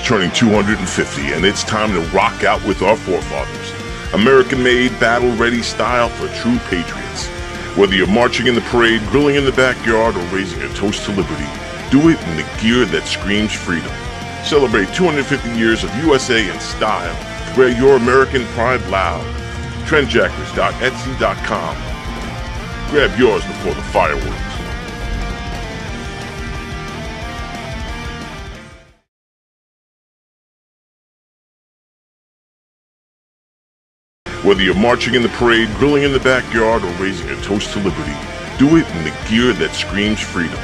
turning 250, and it's time to rock out with our forefathers. American-made, battle-ready style for true patriots. Whether you're marching in the parade, grilling in the backyard, or raising a toast to liberty, do it in the gear that screams freedom. Celebrate 250 years of USA in style. Wear your American pride loud. Trendjackers.etsy.com. Grab yours before the fireworks. Whether you're marching in the parade, grilling in the backyard, or raising a toast to liberty, do it in the gear that screams freedom.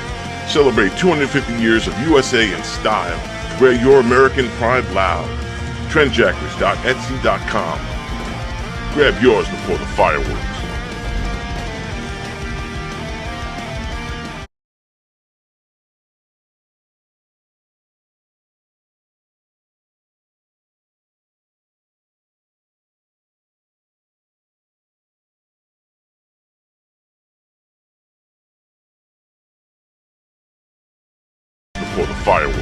Celebrate 250 years of USA in style. Wear your American pride loud. Trendjackers.etsy.com. Grab yours before the fireworks. Before the fireworks.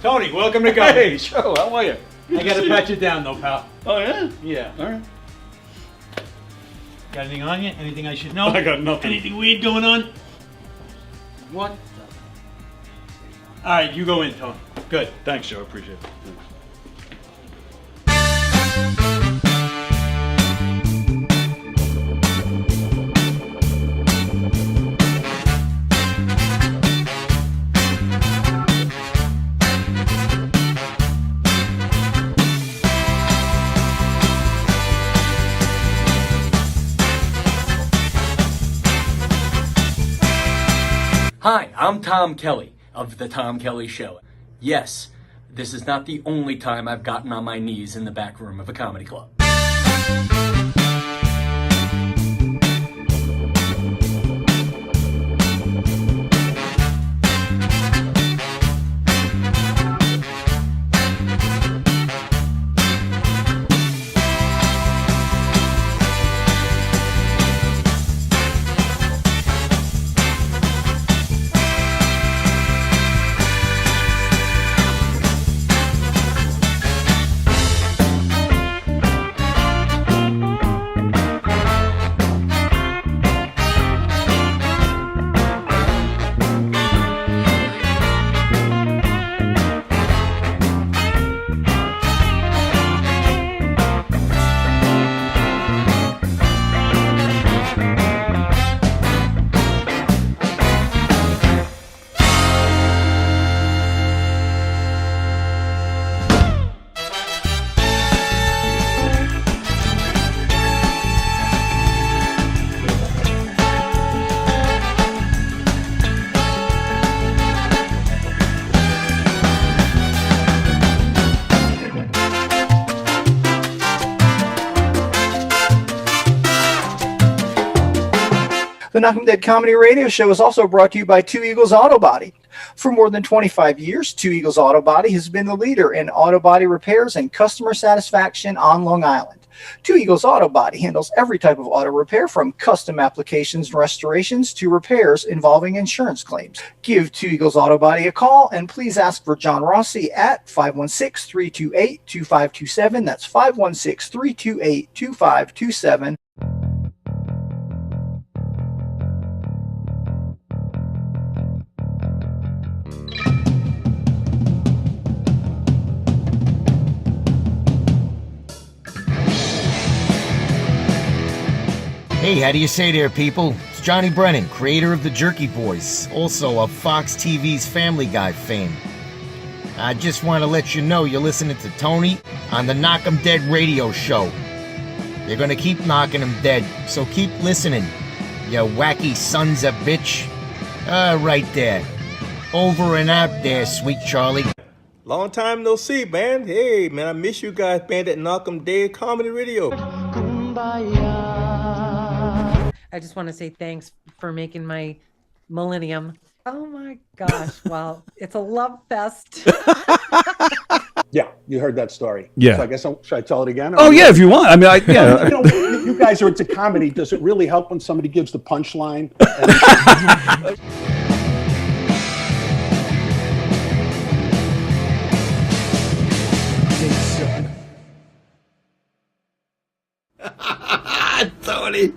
Tony, welcome to go. Hey, Joe, how are you? I gotta pat you down though, pal. Oh, yeah? Yeah. All right. Got anything on you? Anything I should know? I got nothing. Anything weird going on? What? Alright, you go in, Tony. Good. Thanks, Joe. Appreciate it. Thanks. Hi, I'm Tom Kelly of The Tom Kelly Show. Yes, this is not the only time I've gotten on my knees in the back room of a comedy club. The Knock 'em Dead Comedy Radio Show is also brought to you by Two Eagles Auto Body. For more than 25 years, Two Eagles Auto Body has been the leader in auto body repairs and customer satisfaction on Long Island. Two Eagles Auto Body handles every type of auto repair from custom applications and restorations to repairs involving insurance claims. Give Two Eagles Auto Body a call and please ask for John Rossi at 516-328-2527. That's 516-328-2527. Hey, how do you say there, people? It's Johnny Brennan, creator of the Jerky Boys, also of Fox TV's Family Guy fame. I just want to let you know you're listening to Tony on the Knock 'em Dead radio show. They're going to keep knocking 'em dead, so keep listening. You wacky sons of bitch. Right there. Over and out there, sweet Charlie. Long time no see, man. Hey, man, I miss you guys, man, at Knock'em Dead Comedy Radio. I just want to say thanks for making my millennium. Oh my gosh. Well, it's a love fest. Yeah, you heard that story. Yeah. So I guess should I tell it again? Oh yeah, if you want. I mean, yeah. You know, you guys are into comedy. Does it really help when somebody gives the punchline? Tony,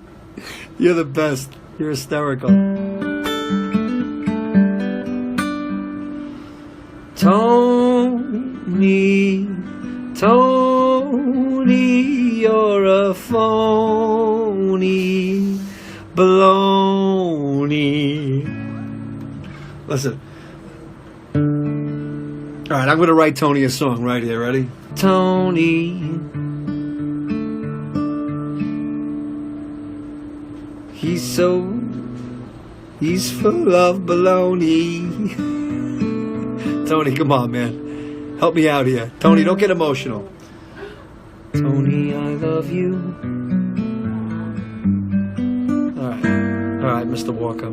you're the best. You're hysterical. Tony, you're a phony baloney. Listen. All right, I'm going to write Tony a song right here. Ready? Tony. He's full of baloney. Tony, come on, man. Help me out here. Tony, don't get emotional. Tony, I love you. All right, Mr. Walker.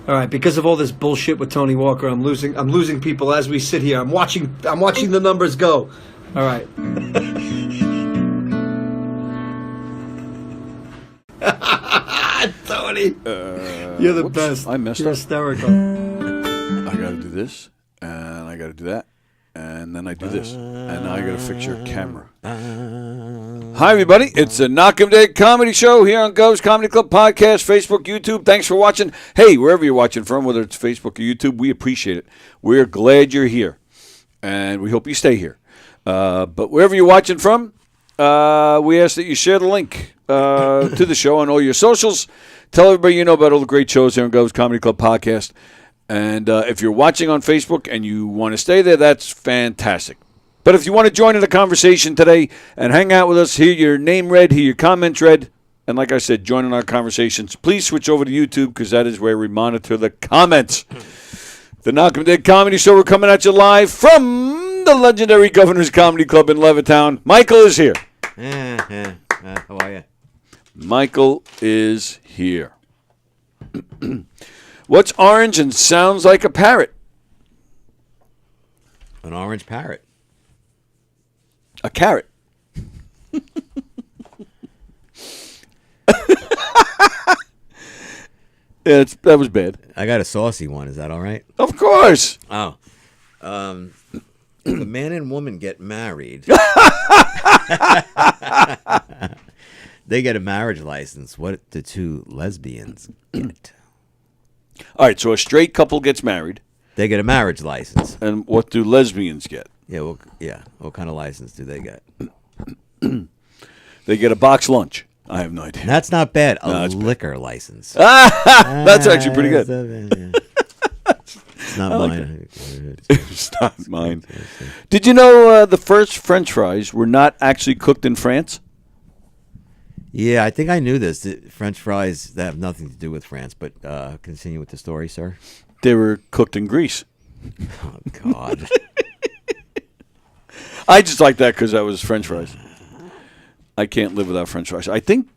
All right, because of all this bullshit with Tony Walker, I'm losing people as we sit here. I'm watching the numbers go. All right. Tony, you're the best. I messed You're up. hysterical. I got to do this, and I got to do that, and then I do this, and now I got to fix your camera. Hi, everybody. It's a Knock'em Dead Comedy Show here on Gov's Comedy Club Podcast, Facebook, YouTube. Thanks for watching. Hey, wherever you're watching from, whether it's Facebook or YouTube, we appreciate it. We're glad you're here, and we hope you stay here. But wherever you're watching from, we ask that you share the link to the show on all your socials. Tell everybody you know about all the great shows here on Gov's Comedy Club Podcast. And if you're watching on Facebook and you want to stay there, that's fantastic. But if you want to join in the conversation today and hang out with us, hear your name read, hear your comments read, and like I said, join in our conversations, please switch over to YouTube because that is where we monitor the comments. The Knock'em Dead Comedy Show, we're coming at you live from the legendary Governor's Comedy Club in Levittown. Michael is here. How are you? Michael is here. What's orange and sounds like a parrot? An orange parrot. A carrot. That was bad. I got a saucy one. Is that all right? Of course. Oh. If a man and woman get married, they get a marriage license. What do two lesbians get? All right, so a straight couple gets married. They get a marriage license. And what do lesbians get? Yeah, what kind of license do they get? They get a box lunch. I have no idea. That's not bad. A liquor license. That's actually pretty good. It's not mine. It's not mine. Did you know the first French fries were not actually cooked in France? Yeah, I think I knew this. The French fries, that have nothing to do with France, but continue with the story, sir. They were cooked in Greece. Oh, God. I just like that because that was French fries. I can't live without French fries. I think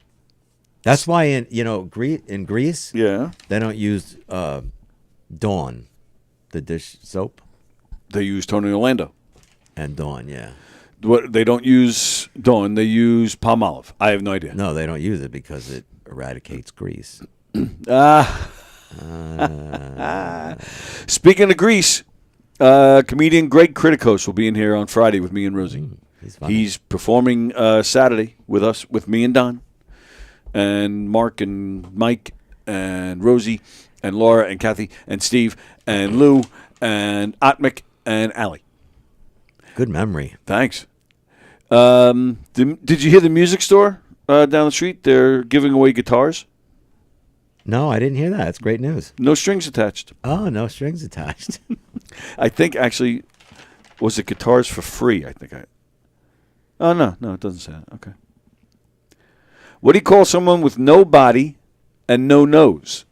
that's why in Greece, yeah, they don't use Dawn, the dish soap. They use Tony Orlando. And Dawn, yeah. What they don't use Dawn, they use Palmolive. I have no idea. No, they don't use it because it eradicates grease. Speaking of grease, comedian Greg Criticos will be in here on Friday with me and Rosie. He's performing Saturday with us, with me and Don, and Mark and Mike and Rosie and Laura and Kathy and Steve and Lou and Otmick and Allie. Good memory. Thanks. Did you hear the music store down the street? They're giving away guitars. No, I didn't hear that. It's great news. No strings attached. Oh, no strings attached. I think actually, was it guitars for free? Oh, no, it doesn't say that. Okay. What do you call someone with no body and no nose?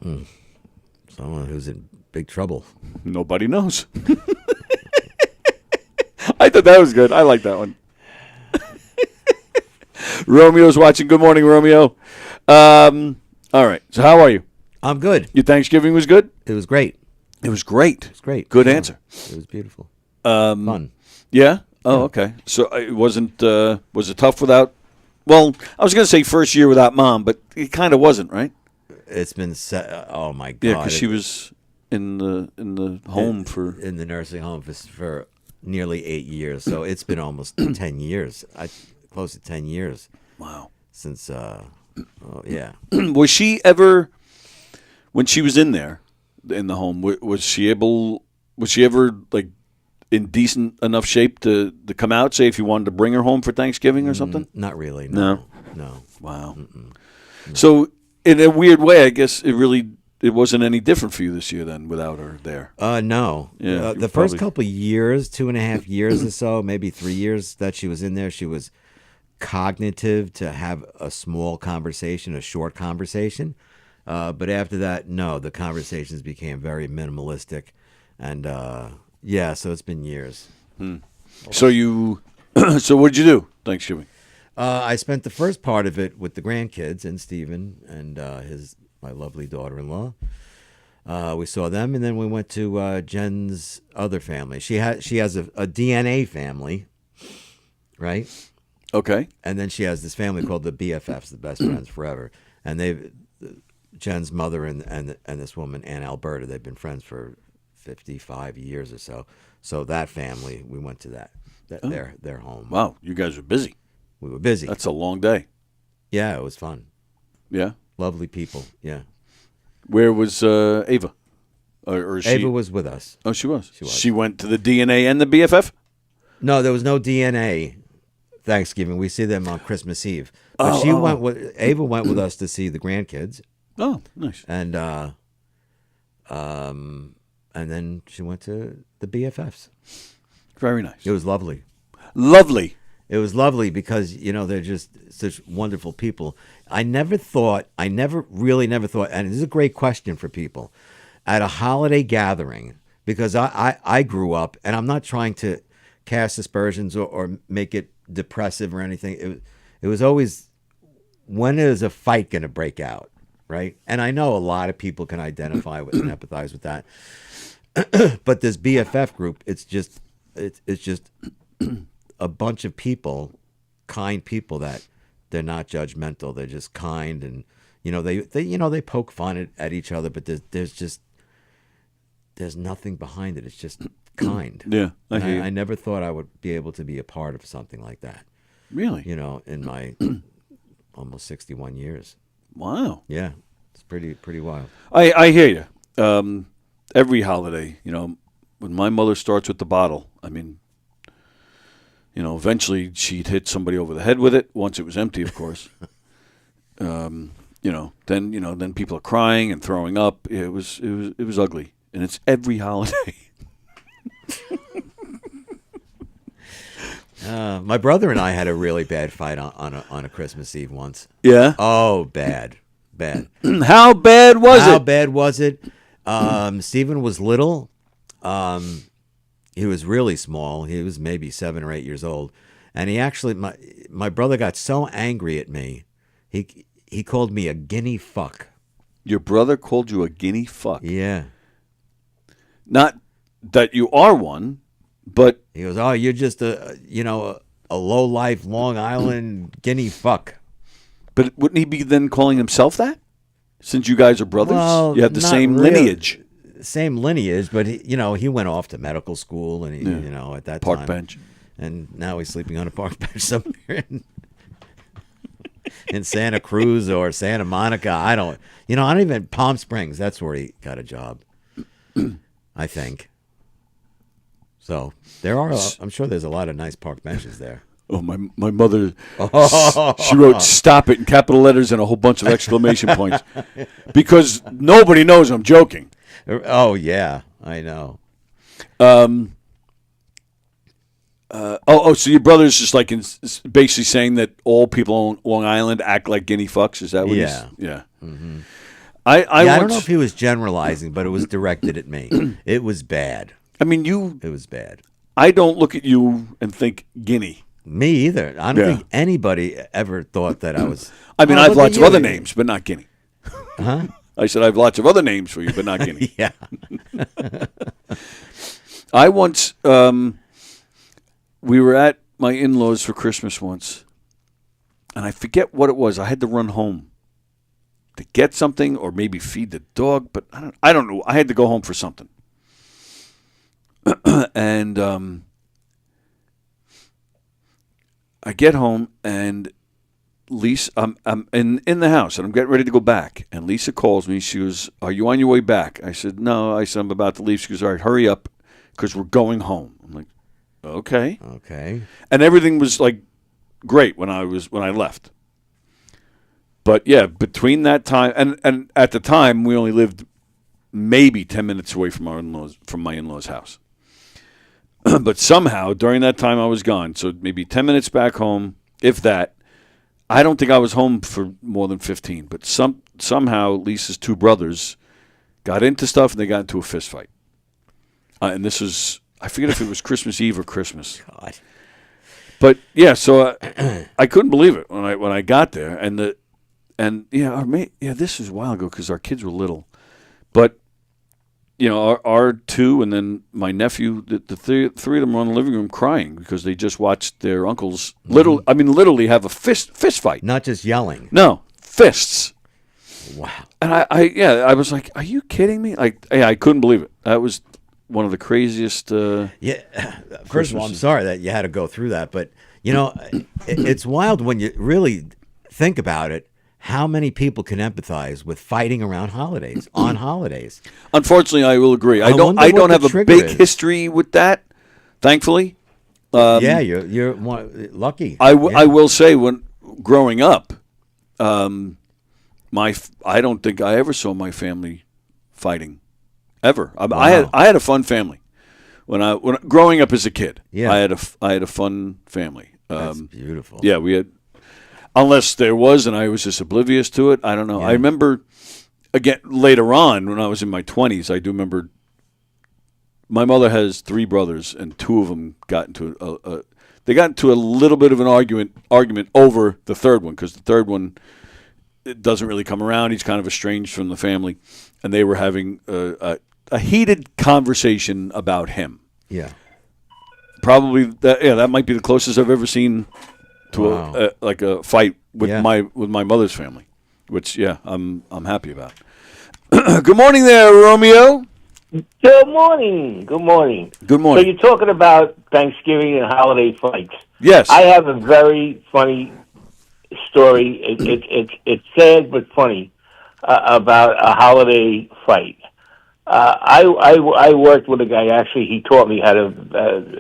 Someone who's in big trouble. Nobody knows. I thought that was good. I like that one. Romeo's watching. Good morning, Romeo. All right. So how are you? I'm good. Your Thanksgiving was good? It was great. It was great. It was great. Good answer. It was beautiful. Fun. Yeah? Yeah. Okay. So it wasn't, was it tough without, well, I was going to say first year without mom, but it kind of wasn't, right? It's been, oh my God. Yeah, because she was in the home for. In the nursing home for nearly 8 years. So it's been almost 10 years. Close to 10 years. Wow. Since, yeah. Was she ever, when she was in there, in the home, was she ever, like, in decent enough shape to come out, say, if you wanted to bring her home for Thanksgiving or something? Not really. No. Wow. No. So, in a weird way, I guess it wasn't any different for you this year then without her there. No. Yeah, the first couple of years, 2.5 years or so, maybe 3 years that she was in there, she was cognitive to have a small conversation, a short conversation. But after that, no, the conversations became very minimalistic. And, yeah, so it's been years. So so what'd you do Thanksgiving? I spent the first part of it with the grandkids and Stephen and my lovely daughter-in-law. We saw them, and then we went to Jen's other family. She has a DNA family, right? Okay. And then she has this family called the BFFs, the Best Friends Forever. And Jen's mother and this woman, Aunt Alberta, they've been friends for 55 years or so. So that family, we went to their home. Wow, you guys were busy. We were busy. That's a long day. Yeah, it was fun. Yeah? Lovely people, yeah. Where was Ava? Or she? Ava was with us. Oh, she was? She went to the DNA and the BFF? No, there was no DNA Thanksgiving. We see them on Christmas Eve. But Ava went with us to see the grandkids. Oh, nice. And then she went to the BFFs. Very nice. It was lovely. Lovely. It was lovely because, they're just such wonderful people. I never thought, and this is a great question for people, at a holiday gathering, because I grew up, and I'm not trying to cast aspersions or make it depressive or anything. It was always, when is a fight going to break out, right? And I know a lot of people can identify with and empathize with that. But this BFF group, it's just a bunch of people, kind people that they're not judgmental. They're just kind, and they poke fun at each other, but there's nothing behind it. It's just kind. Yeah, I never thought I would be able to be a part of something like that. Really? In my almost 61 years. Wow. Yeah, it's pretty wild. I hear you. Every holiday, when my mother starts with the bottle, I mean, eventually she'd hit somebody over the head with it. Once it was empty, of course. Then people are crying and throwing up. It was ugly, and it's every holiday. My brother and I had a really bad fight on a Christmas Eve once. Yeah. Oh, bad. How bad was it? How bad was it? Stephen was little. He was really small. He was maybe 7 or 8 years old, and he actually, my brother got so angry at me, he called me a guinea fuck. Your brother called you a guinea fuck? Yeah. Not that you are one, but he goes, "Oh, you're just a low life Long Island guinea fuck." But wouldn't he be then calling himself that? Since you guys are brothers, well, you have the same really, lineage. Same lineage, but he went off to medical school, and he, at that park time, bench, and now he's sleeping on a park bench somewhere in Santa Cruz or Santa Monica. I don't even Palm Springs. That's where he got a job, I think. So I'm sure there's a lot of nice park benches there. Oh, my mother, she wrote "stop it" in capital letters and a whole bunch of exclamation points because nobody knows I'm joking. Oh, yeah, I know. So your brother's just like basically saying that all people on Long Island act like guinea fucks. Is that what he's? Yeah. Mm-hmm. I don't know if he was generalizing, but it was directed at me. It was bad. I mean, It was bad. I don't look at you and think guinea. Me either. I don't think anybody ever thought that I was. I mean, I have lots of other names, but not guinea. Huh? I said I have lots of other names for you, but not guinea. Yeah. I once, we were at my in-laws for Christmas once, and I forget what it was. I had to run home to get something, or maybe feed the dog, but I don't know. I had to go home for something, and I get home, and Lisa, I'm in the house, and I'm getting ready to go back, and Lisa calls me. She goes, "Are you on your way back?" I said, "No." I said, "I'm about to leave." She goes, "All right, hurry up, because we're going home." I'm like, "Okay." And everything was like great when I left. But yeah, between that time and at the time we only lived maybe 10 minutes away from my in-laws' house. But somehow during that time I was gone, so maybe 10 minutes back home, if that. I don't think I was home for more than 15, but somehow Lisa's two brothers got into stuff and they got into a fist fight. And this was, I forget if it was Christmas Eve or Christmas. God. But yeah, so I couldn't believe it when I got there, this was a while ago because our kids were little, but you know, our two and then my nephew, the three of them were in the living room crying because they just watched their uncles literally have a fist fight. Not just yelling. No, fists. Wow. And I was like, are you kidding me? Like, I couldn't believe it. That was one of the craziest. First of all, I'm sorry that you had to go through that, but you know, it's wild when you really think about it. How many people can empathize with fighting around holidays on holidays? Unfortunately, I will agree. I don't have a big history with that. Thankfully. You're lucky. I will say when growing up, I don't think I ever saw my family fighting, ever. Wow. I had a fun family when growing up as a kid. Yeah. I had a fun family. That's beautiful. Yeah, we had. Unless there was, and I was just oblivious to it. I don't know. Yeah. I remember, again, later on, when I was in my 20s, I do remember my mother has three brothers, and two of them got into a little bit of an argument over the third one, because the third one doesn't really come around. He's kind of estranged from the family, and they were having a heated conversation about him. Yeah. Probably, that might be the closest I've ever seen to a fight with my mother's family, which I'm happy about. Good morning there, Romeo. Good morning. Good morning. Good morning. So you're talking about Thanksgiving and holiday fights. Yes. I have a very funny story. It's sad but funny about a holiday fight. I worked with a guy. Actually, he taught me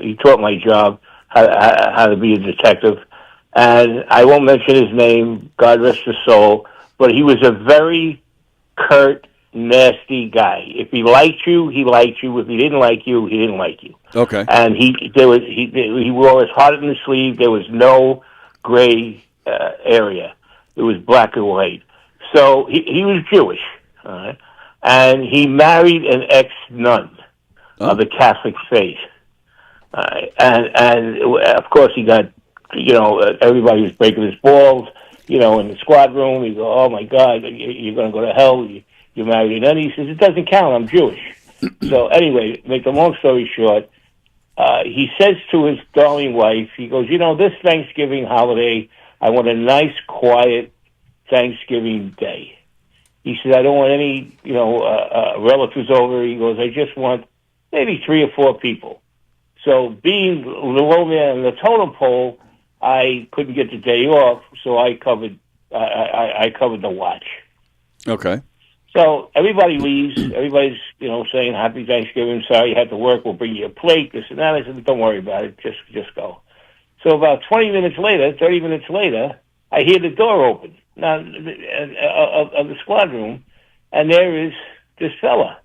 he taught my job how to be a detective. And I won't mention his name, God rest his soul, but he was a very curt, nasty guy. If he liked you, he liked you. If he didn't like you, he didn't like you. Okay. And he wore his heart on his sleeve. There was no gray area. It was black and white. So he was Jewish, and he married an ex-nun of the Catholic faith. And of course he got. Everybody was breaking his balls, in the squad room. He go, "Oh my God, you're going to go to hell. You married an nun." He says, "It doesn't count. I'm Jewish." So anyway, make the long story short, he says to his darling wife, he goes, "This Thanksgiving holiday, I want a nice, quiet Thanksgiving day." He said, "I don't want any, relatives over." He goes, "I just want maybe 3 or 4 people." So being the low man on the totem pole, I couldn't get the day off, so I covered the watch. Okay. So everybody leaves. Everybody's, saying Happy Thanksgiving. Sorry you had to work. We'll bring you a plate, this and that. I said, don't worry about it. Just go. So about 30 minutes later, I hear the door open of the squad room, and there is this fella.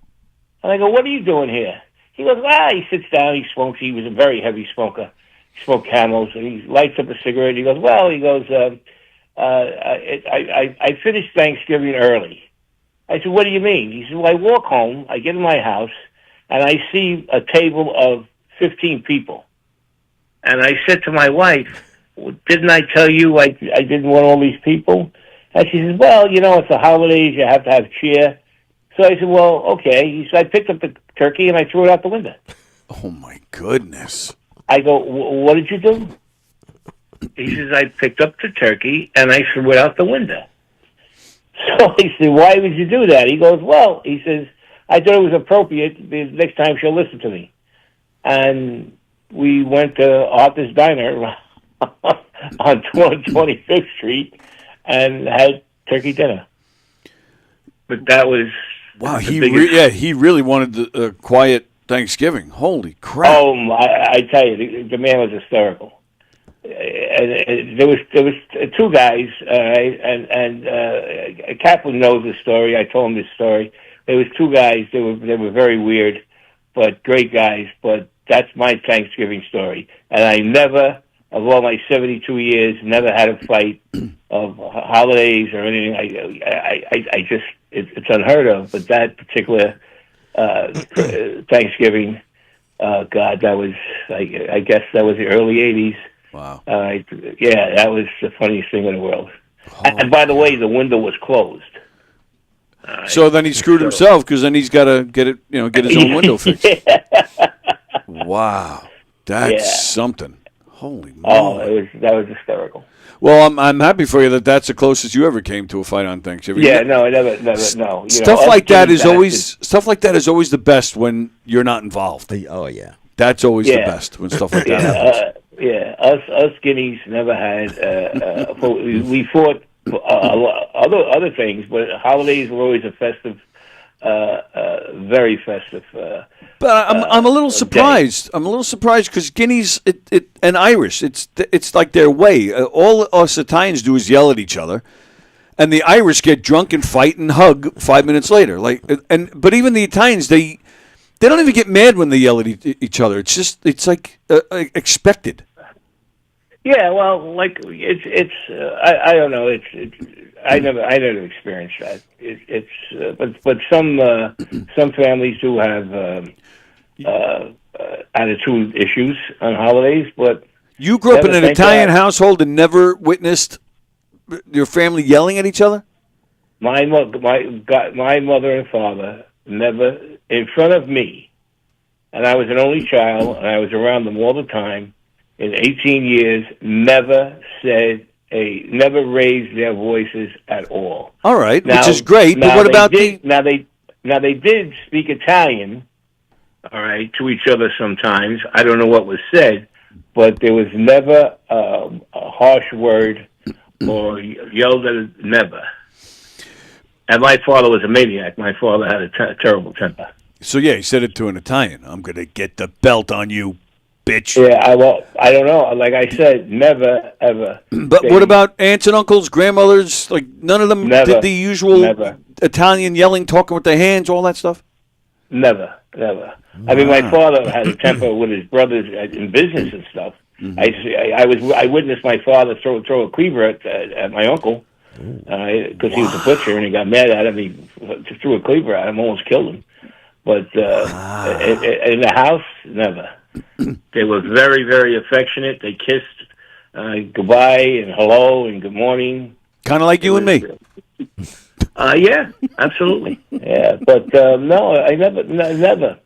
And I go, "What are you doing here?" He goes, he sits down, he smokes. He was a very heavy smoker. smoked Camels, and he lights up a cigarette. And he goes, "Well," he goes, I finished Thanksgiving early." I said, "What do you mean?" He said, "Well, I walk home, I get in my house, and I see a table of 15 people." And I said to my wife, "Well, didn't I tell you I didn't want all these people?" And she says, "Well, it's the holidays, you have to have cheer." So I said, "Well, okay." He said, "I picked up the turkey and I threw it out the window." Oh, my goodness. I go, "What did you do?" He says, "I picked up the turkey and I threw it out the window." So I said, "Why would you do that?" He goes, "Well," he says, "I thought it was appropriate. The next time she'll listen to me." And we went to Arthur's Diner on 25th Street and had turkey dinner. But that was wow. He really wanted the quiet Thanksgiving. Holy crap! Oh, I tell you, the man was hysterical. And there was two guys, and Kaplan knows the story. I told him this story. There was two guys. They were very weird, but great guys. But that's my Thanksgiving story. And I never, of all my 72 years, never had a fight of holidays or anything. I just it's unheard of. But that particular Thanksgiving, God, that was I guess that was the early '80s. Wow. Yeah, that was the funniest thing in the world. And by the way, the window was closed. So then he screwed himself because then he's got to get his own window fixed. Wow, that's something. Holy moly! Oh, that was hysterical. Well, I'm happy for you that's the closest you ever came to a fight on Thanksgiving. Yeah, no, I never, no. Stuff like that is always the best when you're not involved. Oh yeah, that's always the best when stuff like that happens. Us guineas never had. We fought other things, but holidays were always a festive, very festive. But I'm a little surprised. I'm a little surprised because Guineas and Irish, it's like their way. All us Italians do is yell at each other, and the Irish get drunk and fight and hug 5 minutes later. But even the Italians, they don't even get mad when they yell at each other. It's like expected. Yeah, well, like it's I don't know. I never experienced that. But some families do have attitude issues on holidays. But you grew up in an Italian household and never witnessed your family yelling at each other? My mother and father never, in front of me, and I was an only child, and I was around them all the time. In 18 years, never raised their voices at all. All right, which is great. But what about now they did speak Italian, all right, to each other sometimes. I don't know what was said, but there was never a harsh word or yelled at, never. And my father was a maniac. My father had a terrible temper. So yeah, he said it to an Italian. "I'm going to get the belt on you, bitch." Yeah, I don't know. Like I said, never, ever. But what about aunts and uncles, grandmothers? Like, none of them did the usual Italian yelling, talking with their hands, all that stuff? Never. I mean, my father had a temper with his brothers in business and stuff. Mm-hmm. I witnessed my father throw a cleaver at my uncle because he was a butcher and he got mad at him. He threw a cleaver at him, almost killed him. But in the house, never. They were very, very affectionate. They kissed goodbye and hello and good morning. Kind of like you and me. Yeah, absolutely. Yeah, but no, I never.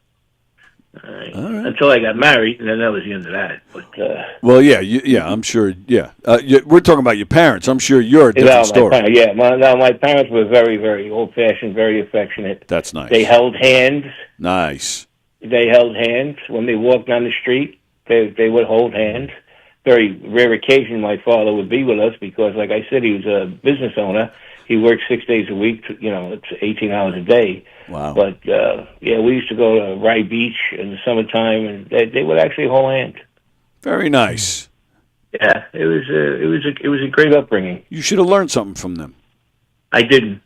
Right. Until I got married, and then that was the end of that. But well, yeah, I'm sure. Yeah, we're talking about your parents. I'm sure you're a different story. My parents were very, very old-fashioned, very affectionate. That's nice. They held hands. Nice. They held hands when they walked down the street. They would hold hands. Very rare occasion, my father would be with us because, like I said, he was a business owner. He worked 6 days a week. It's 18 hours a day. Wow. But we used to go to Rye Beach in the summertime, and they would actually hold hands. Very nice. Yeah, it was a great upbringing. You should have learned something from them. I didn't.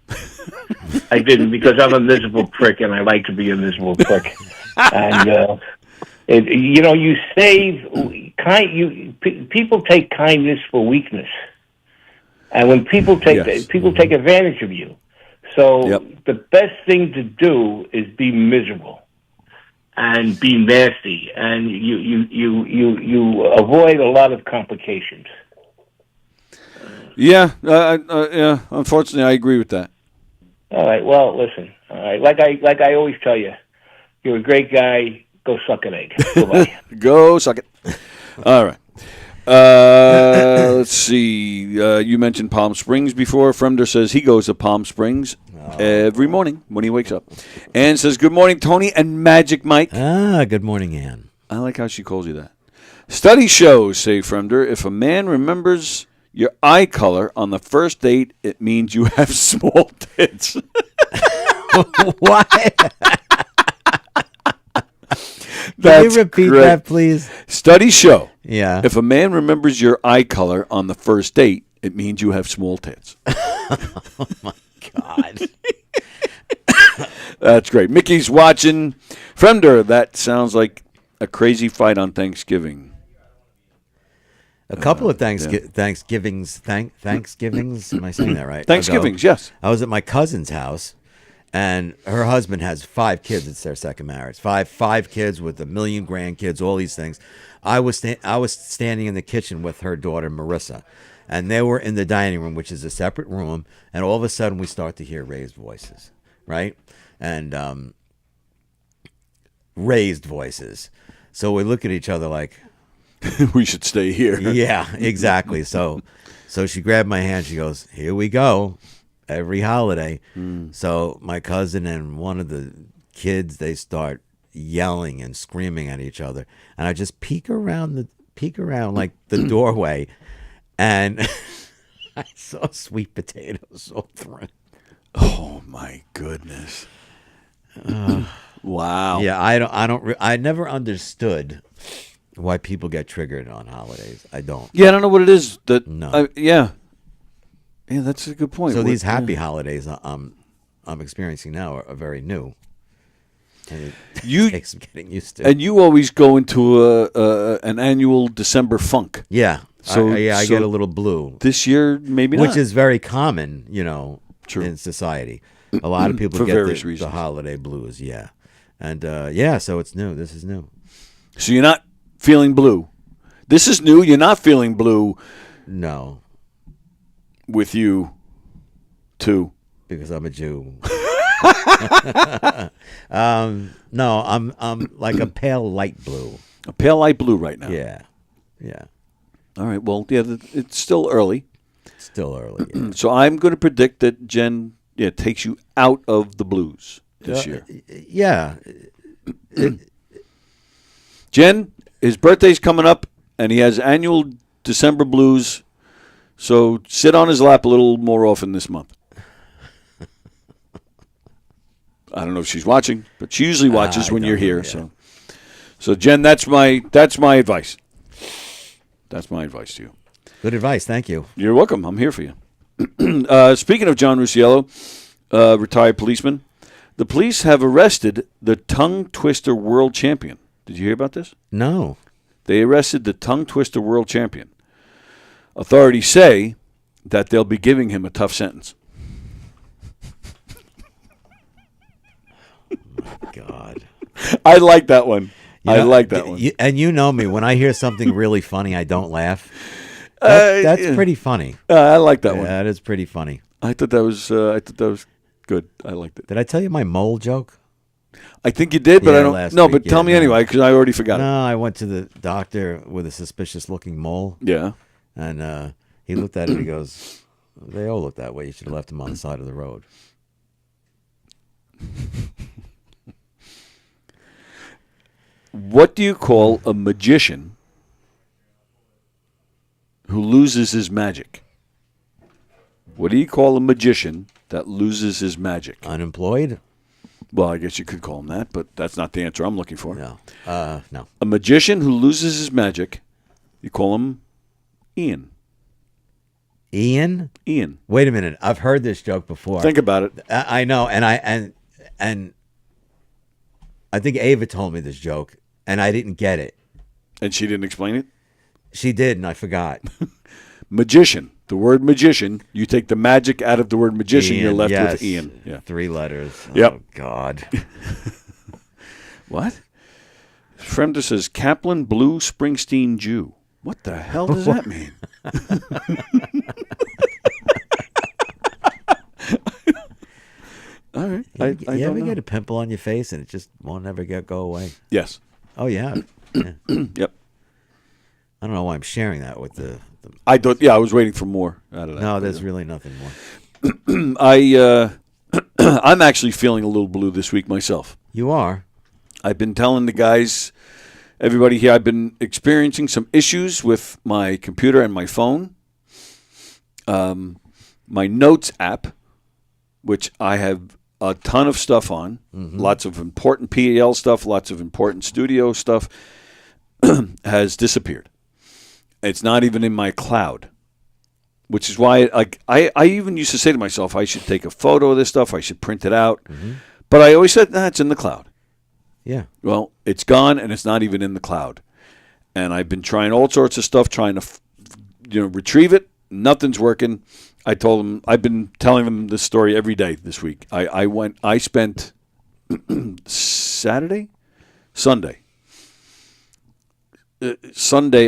I didn't because I'm a miserable prick, and I like to be a miserable prick. And You save people take kindness for weakness, and when people take advantage of you. So the best thing to do is be miserable and be nasty, and you avoid a lot of complications. Yeah, yeah. Unfortunately, I agree with that. All right. Well, listen. All right. Like I always tell you, you're a great guy. Go suck an egg. Goodbye. Go suck it. All right. Let's see. You mentioned Palm Springs before. Fremder says he goes to Palm Springs every morning when he wakes up. Ann says, good morning, Tony and Magic Mike. Good morning, Ann. I like how she calls you that. Study shows, say Fremder, if a man remembers your eye color on the first date, it means you have small tits. What? Can you repeat that, please? Studies show. Yeah. If a man remembers your eye color on the first date, it means you have small tits. Oh, my God. That's great. Mickey's watching. Fremder, that sounds like a crazy fight on Thanksgiving. A couple of Thanksgivings. Am I saying that right? Thanksgivings, yes. I was at my cousin's house, and her husband has 5 kids. It's their second marriage. Five kids with 1 million grandkids, all these things. I was standing in the kitchen with her daughter, Marissa, and they were in the dining room, which is a separate room, and all of a sudden we start to hear raised voices, right? And raised voices. So we look at each other like, we should stay here. Yeah, exactly. So she grabbed my hand. She goes, here we go. Every holiday. So my cousin and one of the kids, they start yelling and screaming at each other. And I just peek around like the doorway, and I saw sweet potatoes all through. Oh my goodness. Wow. Yeah, I never understood why people get triggered on holidays. I don't. Yeah, I don't know what it is. No. Yeah, that's a good point. So these happy holidays I'm experiencing now are very new. And it takes some getting used to. And you always go into an annual December funk. Yeah. So I get a little blue. This year, maybe not. Which is very common, in society. A lot of people For get various the reasons. holiday blues, yeah. And so it's new. This is new. So you're not feeling blue. This is new. You're not feeling blue. No. With you, too. Because I'm a Jew. No, I'm like a pale light blue. A pale light blue right now. Yeah. All right. Well, yeah, it's still early. Still early. Yeah. So I'm going to predict that Jen takes you out of the blues this year. Yeah. Jen, his birthday's coming up, and he has annual December blues. So sit on his lap a little more often this month. I don't know if she's watching, but she usually watches when you're here. Yeah. So Jen, that's my advice. That's my advice to you. Good advice. Thank you. You're welcome. I'm here for you. Speaking of John Rusciello, retired policeman, the police have arrested the tongue twister world champion. Did you hear about this? No. They arrested the tongue twister world champion. Authorities say that they'll be giving him a tough sentence. God. I like that one. I like that one. And you know me, when I hear something really funny, I don't laugh. That's pretty funny. I like that one. That is pretty funny. I thought that was good. I liked it. Did I tell you my mole joke? I think you did, but I don't know. But tell me anyway, because I already forgot it. No, I went to the doctor with a suspicious-looking mole. Yeah. And he looked at it and he goes, they all look that way. You should have left him on the side of the road. What do you call a magician who loses his magic? What do you call a magician that loses his magic? Unemployed? Well, I guess you could call him that, but that's not the answer I'm looking for. No. No. A magician who loses his magic, you call him Ian. Ian? Ian. Wait a minute. I've heard this joke before. Think about it. I know, and I think Ava told me this joke, and I didn't get it. And she didn't explain it? She did, and I forgot. Magician. The word magician, you take the magic out of the word magician, you're left with Ian. Yeah. 3 letters. Yep. Oh, God. What? Fremder says, Kaplan Blue Springsteen Jew. What the hell does that mean? All right. I you don't ever know. get a pimple on your face and it just won't ever go away? Yes. Oh, yeah. Yeah. Yep. I don't know why I'm sharing that with the I I was waiting for more out of that. No, there's really nothing more. I'm actually feeling a little blue this week myself. You are? I've been telling the guys, everybody here, I've been experiencing some issues with my computer and my phone. My Notes app, which I have a ton of stuff on, lots of important PAL stuff, lots of important studio stuff, has disappeared. It's not even in my cloud, which is why I even used to say to myself, I should take a photo of this stuff, I should print it out. But I always said, it's in the cloud. Yeah. Well, it's gone, and it's not even in the cloud. And I've been trying all sorts of stuff, trying to retrieve it. Nothing's working. I told them, I've been telling them this story every day this week. I spent Sunday,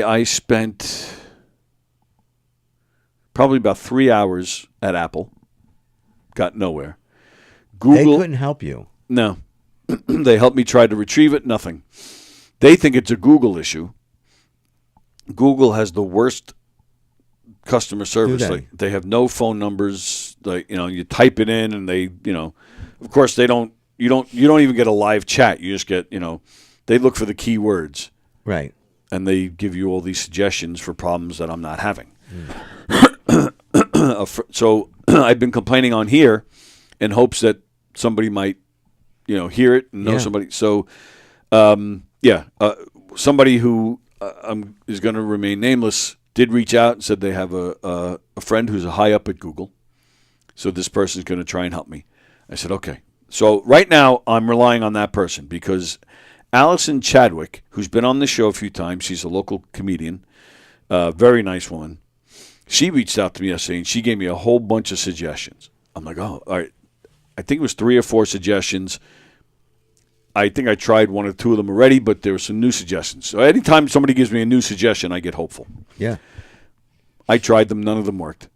I spent probably about 3 hours at Apple. Got nowhere. Google, they couldn't help you. No. They helped me try to retrieve it. Nothing. They think it's a Google issue. Google has the worst customer service. Do they? Like, they have no phone numbers. Like, you type it in and they, of course they don't. You don't even get a live chat. You just get, they look for the keywords. Right. And they give you all these suggestions for problems that I'm not having. So I've been complaining on here in hopes that somebody might, hear it and know somebody. So, somebody who is going to remain nameless did reach out and said they have a friend who's high up at Google. So this person is going to try and help me. I said, okay. So right now I'm relying on that person because Allison Chadwick, who's been on the show a few times, she's a local comedian, very nice woman. She reached out to me yesterday, and she gave me a whole bunch of suggestions. I'm like, oh, all right. I think it was 3 or 4 suggestions. I think I tried 1 or 2 of them already, but there were some new suggestions. So anytime somebody gives me a new suggestion, I get hopeful. Yeah. I tried them. None of them worked.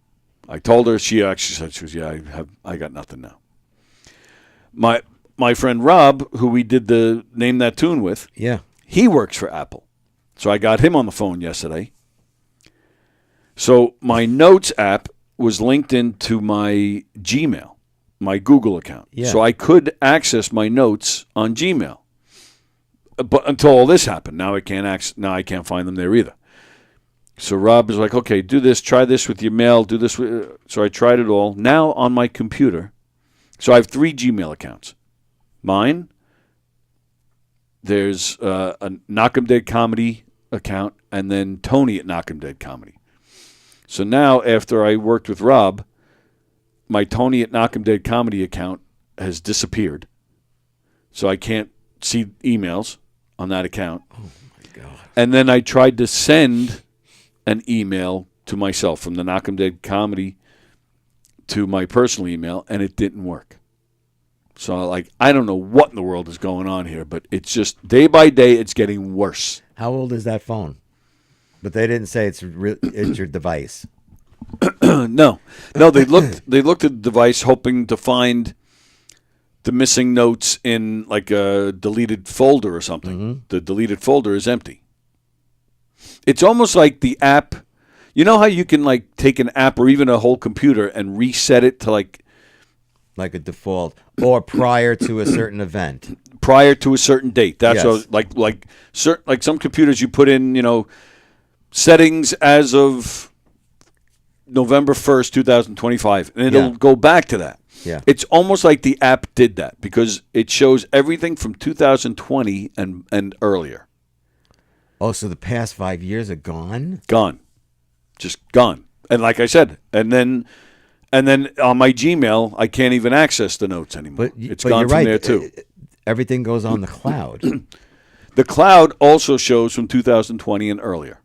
I told her. She actually said, I got nothing now. My friend Rob, who we did the Name That Tune with, he works for Apple. So I got him on the phone yesterday. So my Notes app was linked into my Gmail, my Google account. Yeah. So I could access my notes on Gmail. But until all this happened, now I can't find them there either. So Rob is like, okay, do this, try this with your mail, do this. So I tried it all. Now on my computer, so I have 3 Gmail accounts. Mine, there's a Knock 'em Dead Comedy account, and then Tony at Knock 'em Dead Comedy. So now, after I worked with Rob, my Tony at Knock 'em Dead Comedy account has disappeared. So I can't see emails on that account. Oh, my God. And then I tried to send an email to myself from the Knock 'em Dead Comedy to my personal email, and it didn't work. So, I don't know what in the world is going on here, but it's just day by day, it's getting worse. How old is that phone? But they didn't say it's your device. No, they looked at the device hoping to find the missing notes in like a deleted folder or something. Mm-hmm. The deleted folder is empty. It's almost like the app. You know how you can take an app or even a whole computer and reset it to like a default or prior to a certain event, prior to a certain date. That's Yes. like some computers you put in, settings as of November 1st, 2025, and it'll go back to that. Yeah. It's almost like the app did that because it shows everything from 2020 and earlier. Oh, so the past 5 years are gone? Gone. Just gone. And like I said, and then on my Gmail, I can't even access the notes anymore. It's gone you're from right. there too. Everything goes on the cloud. The cloud also shows from 2020 and earlier.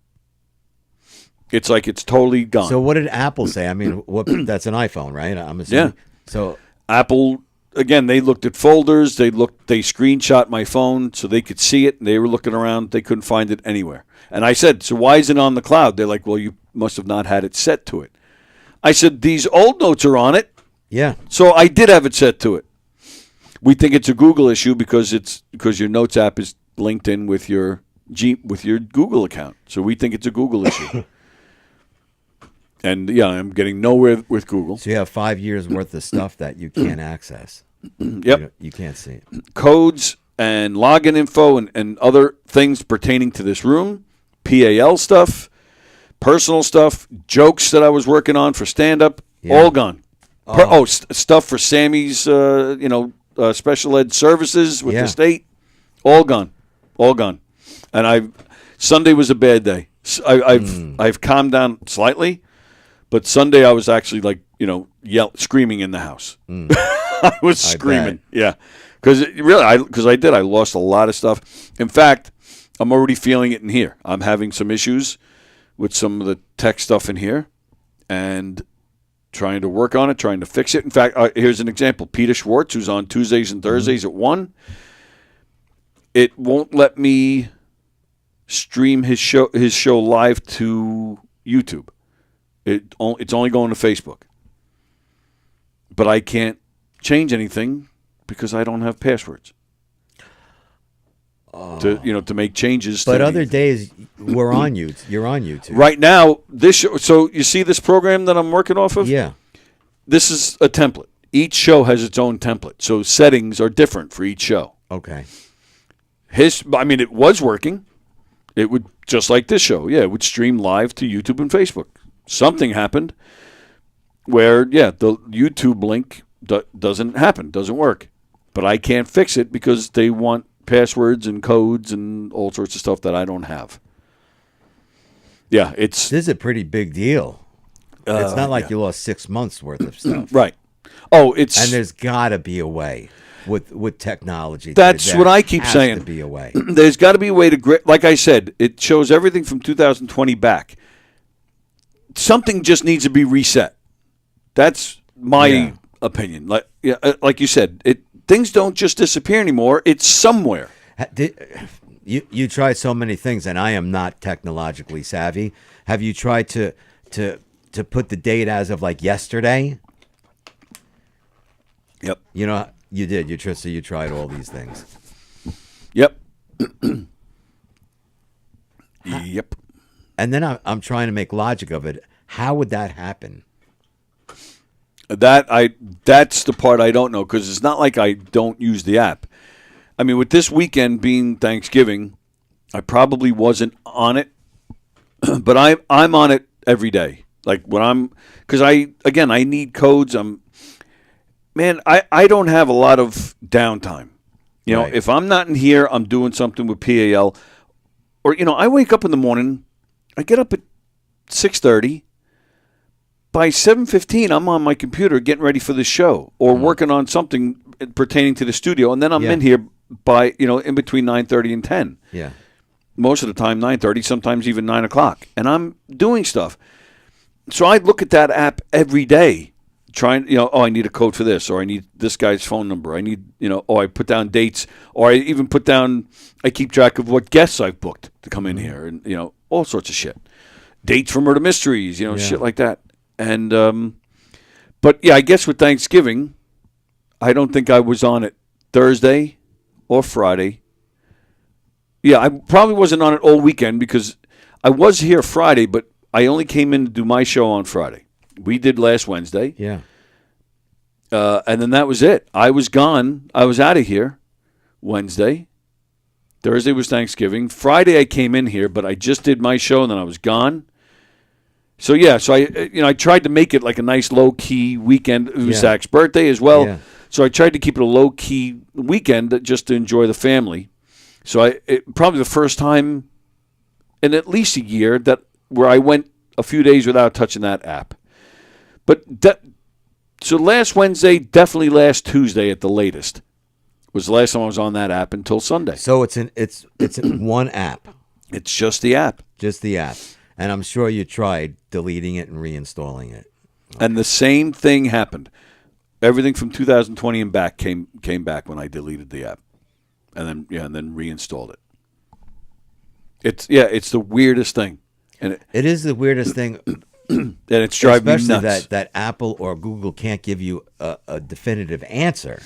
It's like it's totally gone. So what did Apple say? I mean, that's an iPhone, right? I'm assuming. Yeah. So Apple, again, they looked at folders. They screenshot my phone so they could see it. And they were looking around. They couldn't find it anywhere. And I said, so why is it on the cloud? They're like, well, you must have not had it set to it. I said, these old notes are on it. Yeah. So I did have it set to it. We think it's a Google issue because your Notes app is linked in with your Google account. So we think it's a Google issue. And yeah, I'm getting nowhere with Google. So you have 5 years worth of stuff that you can't access. Yep. You can't see it. Codes and login info and other things pertaining to this room, PAL stuff, personal stuff, jokes that I was working on for stand-up, all gone. Stuff for Sammy's, special ed services with the state, all gone. And Sunday was a bad day. I've calmed down slightly. But Sunday I was actually screaming in the house. I was screaming. Yeah. Because I lost a lot of stuff. In fact, I'm already feeling it in here. I'm having some issues with some of the tech stuff in here and trying to work on it, trying to fix it. In fact, here's an example. Peter Schwartz, who's on Tuesdays and Thursdays at 1, it won't let me stream his show live to YouTube. It's only going to Facebook. But I can't change anything because I don't have passwords. To make changes. But other days we're on YouTube. You're on YouTube. Right now, this show, so you see this program that I'm working off of? Yeah. This is a template. Each show has its own template. So settings are different for each show. Okay. It was working. It would, just like this show, it would stream live to YouTube and Facebook. Something happened where, the YouTube link doesn't work. But I can't fix it because they want passwords and codes and all sorts of stuff that I don't have. Yeah, this is a pretty big deal. It's not like you lost 6 months worth of stuff. Right. Oh, and there's got to be a way with technology. That's what I keep saying. To be a way. There's got to be a way to, like I said, it shows everything from 2020 back. Something just needs to be reset. That's my opinion. Like you said, things don't just disappear anymore. It's somewhere. You tried so many things, and I am not technologically savvy. Have you tried to put the date as of like yesterday? Yep. You did. You tried all these things. Yep. Yep. And then I'm trying to make logic of it. How would that happen? That's the part I don't know, because it's not like I don't use the app. I mean, with this weekend being Thanksgiving, I probably wasn't on it, but I'm on it every day. Like because I need codes. I don't have a lot of downtime. Right. If I'm not in here, I'm doing something with PAL, or I wake up in the morning. I get up at 6:30. By 7:15, I'm on my computer getting ready for the show or working on something pertaining to the studio, and then I'm in here by in between 9:30 and 10. Yeah. Most of the time 9:30, sometimes even 9 o'clock, and I'm doing stuff. So I look at that app every day, trying I need a code for this, or I need this guy's phone number. I need I put down dates, or I even I keep track of what guests I've booked to come in here, and all sorts of shit, dates for Murder Mysteries, shit like that. And, but yeah, I guess with Thanksgiving, I don't think I was on it Thursday or Friday. Yeah, I probably wasn't on it all weekend because I was here Friday, but I only came in to do my show on Friday. We did last Wednesday. Yeah. And then that was it. I was gone. I was out of here Wednesday. Thursday was Thanksgiving. Friday I came in here, but I just did my show and then I was gone. So I tried to make it like a nice low key weekend. It was Zach's birthday as well. Yeah. So I tried to keep it a low key weekend just to enjoy the family. So probably the first time in at least a year where I went a few days without touching that app. But so last Wednesday, definitely last Tuesday at the latest, Was the last time I was on that app until Sunday. So it's one app. It's just the app. Just the app. And I'm sure you tried deleting it and reinstalling it. And the same thing happened. Everything from 2020 and back came back when I deleted the app, and then reinstalled it. It's the weirdest thing, and it is the weirdest thing, and it's driving me especially nuts. that Apple or Google can't give you a definitive answer.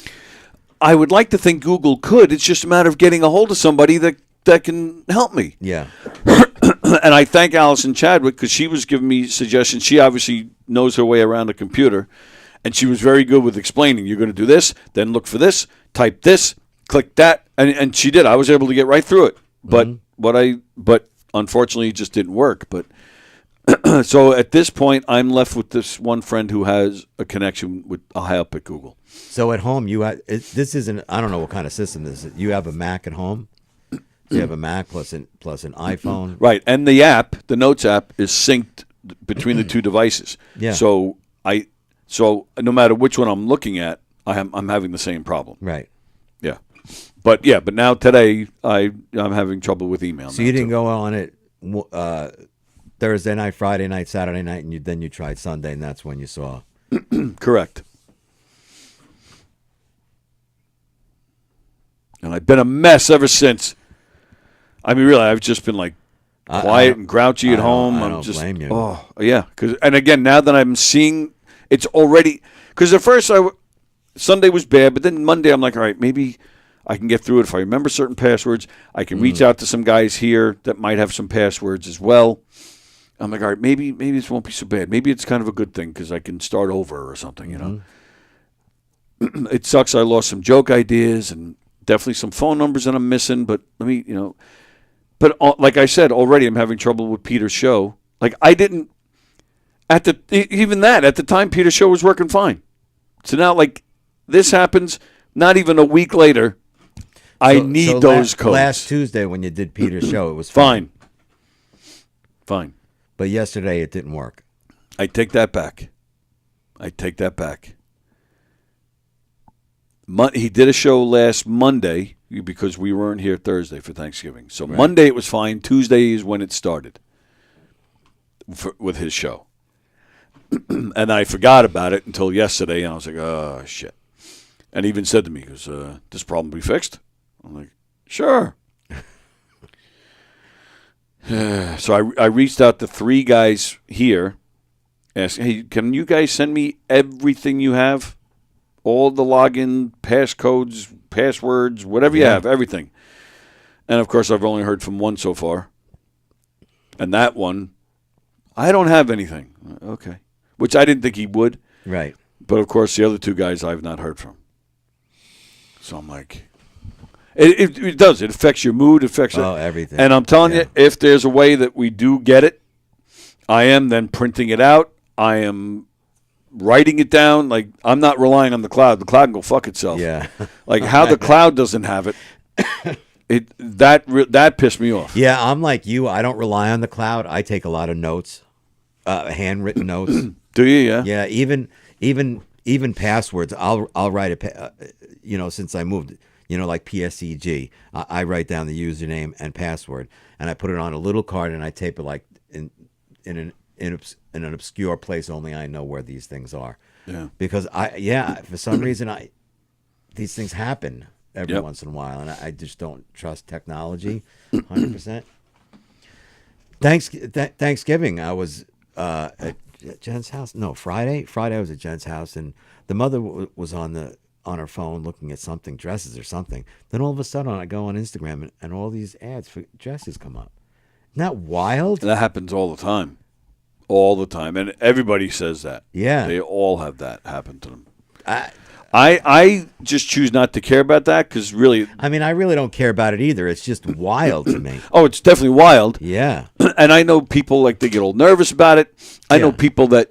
I would like to think Google could. It's just a matter of getting a hold of somebody that can help me. Yeah. And I thank Allison Chadwick because she was giving me suggestions. She obviously knows her way around a computer, and she was very good with explaining. You're going to do this, then look for this, type this, click that, and she did. I was able to get right through it. But but unfortunately, it just didn't work. But so at this point, I'm left with this one friend who has a connection with high up at Google. So at home, this isn't. I don't know what kind of system this is. You have a Mac at home. You have a Mac plus an iPhone. Right, and the app, the Notes app, is synced between the two devices. Yeah. So no matter which one I'm looking at, I'm having the same problem. Right. Yeah. But now today I'm having trouble with email. So you didn't go on it Thursday night, Friday night, Saturday night, and then you tried Sunday, and that's when you saw. Correct. And I've been a mess ever since. I mean, really, I've just been like quiet and grouchy at home. I don't blame you. Oh, yeah. And again, now that I'm seeing, it's already, because at first Sunday was bad, but then Monday I'm like, all right, maybe I can get through it. If I remember certain passwords, I can reach out to some guys here that might have some passwords as well. I'm like, all right, maybe this won't be so bad. Maybe it's kind of a good thing because I can start over or something, you know. It sucks I lost some joke ideas and definitely some phone numbers that I'm missing, but let me, But like I said, already I'm having trouble with Peter's show. Like I didn't, at the time, Peter's show was working fine. So now, like, this happens, not even a week later, I need those codes. Last Tuesday when you did Peter's show, it was fine. But yesterday it didn't work. I take that back. He did a show last Monday because we weren't here Thursday for Thanksgiving. So right. Monday it was fine. Tuesday is when it started with his show. And I forgot about it until yesterday, and I was like, oh, shit. And he even said to me, he goes, this problem be fixed? I'm like, sure. So I reached out to 3 guys here, asking, hey, can you guys send me everything you have? All the login, passcodes, passwords, whatever you have, everything. And, of course, I've only heard from one so far. And that one, I don't have anything. Okay. Which I didn't think he would. Right. But, of course, the other 2 guys I've not heard from. So I'm like, it does. It affects your mood. It affects everything. And I'm telling you, if there's a way that we do get it, I am then printing it out. I am writing it down. Like, I'm not relying on the cloud. The cloud can go fuck itself. Yeah. Like, how the cloud doesn't have it, that pissed me off. Yeah, I'm like you. I don't rely on the cloud. I take a lot of notes, handwritten notes. Do you? Yeah. Yeah. Even passwords. I'll write since I moved. Like PSEG. I write down the username and password, and I put it on a little card, and I tape it like in an obscure place. Only I know where these things are. Yeah. Because for some reason these things happen every once in a while, and I just don't trust technology 100%. Thanksgiving, I was at Jen's house. No, Friday I was at Jen's house, and the mother was on her phone looking at something, dresses or something. Then all of a sudden I go on Instagram and all these ads for dresses come up. Isn't that wild? That happens all the time. All the time. And everybody says that. Yeah. They all have that happen to them. I just choose not to care about that because really... I mean, I really don't care about it either. It's just wild to me. Oh, it's definitely wild. Yeah. And I know people, like, they get all nervous about it. I know people that,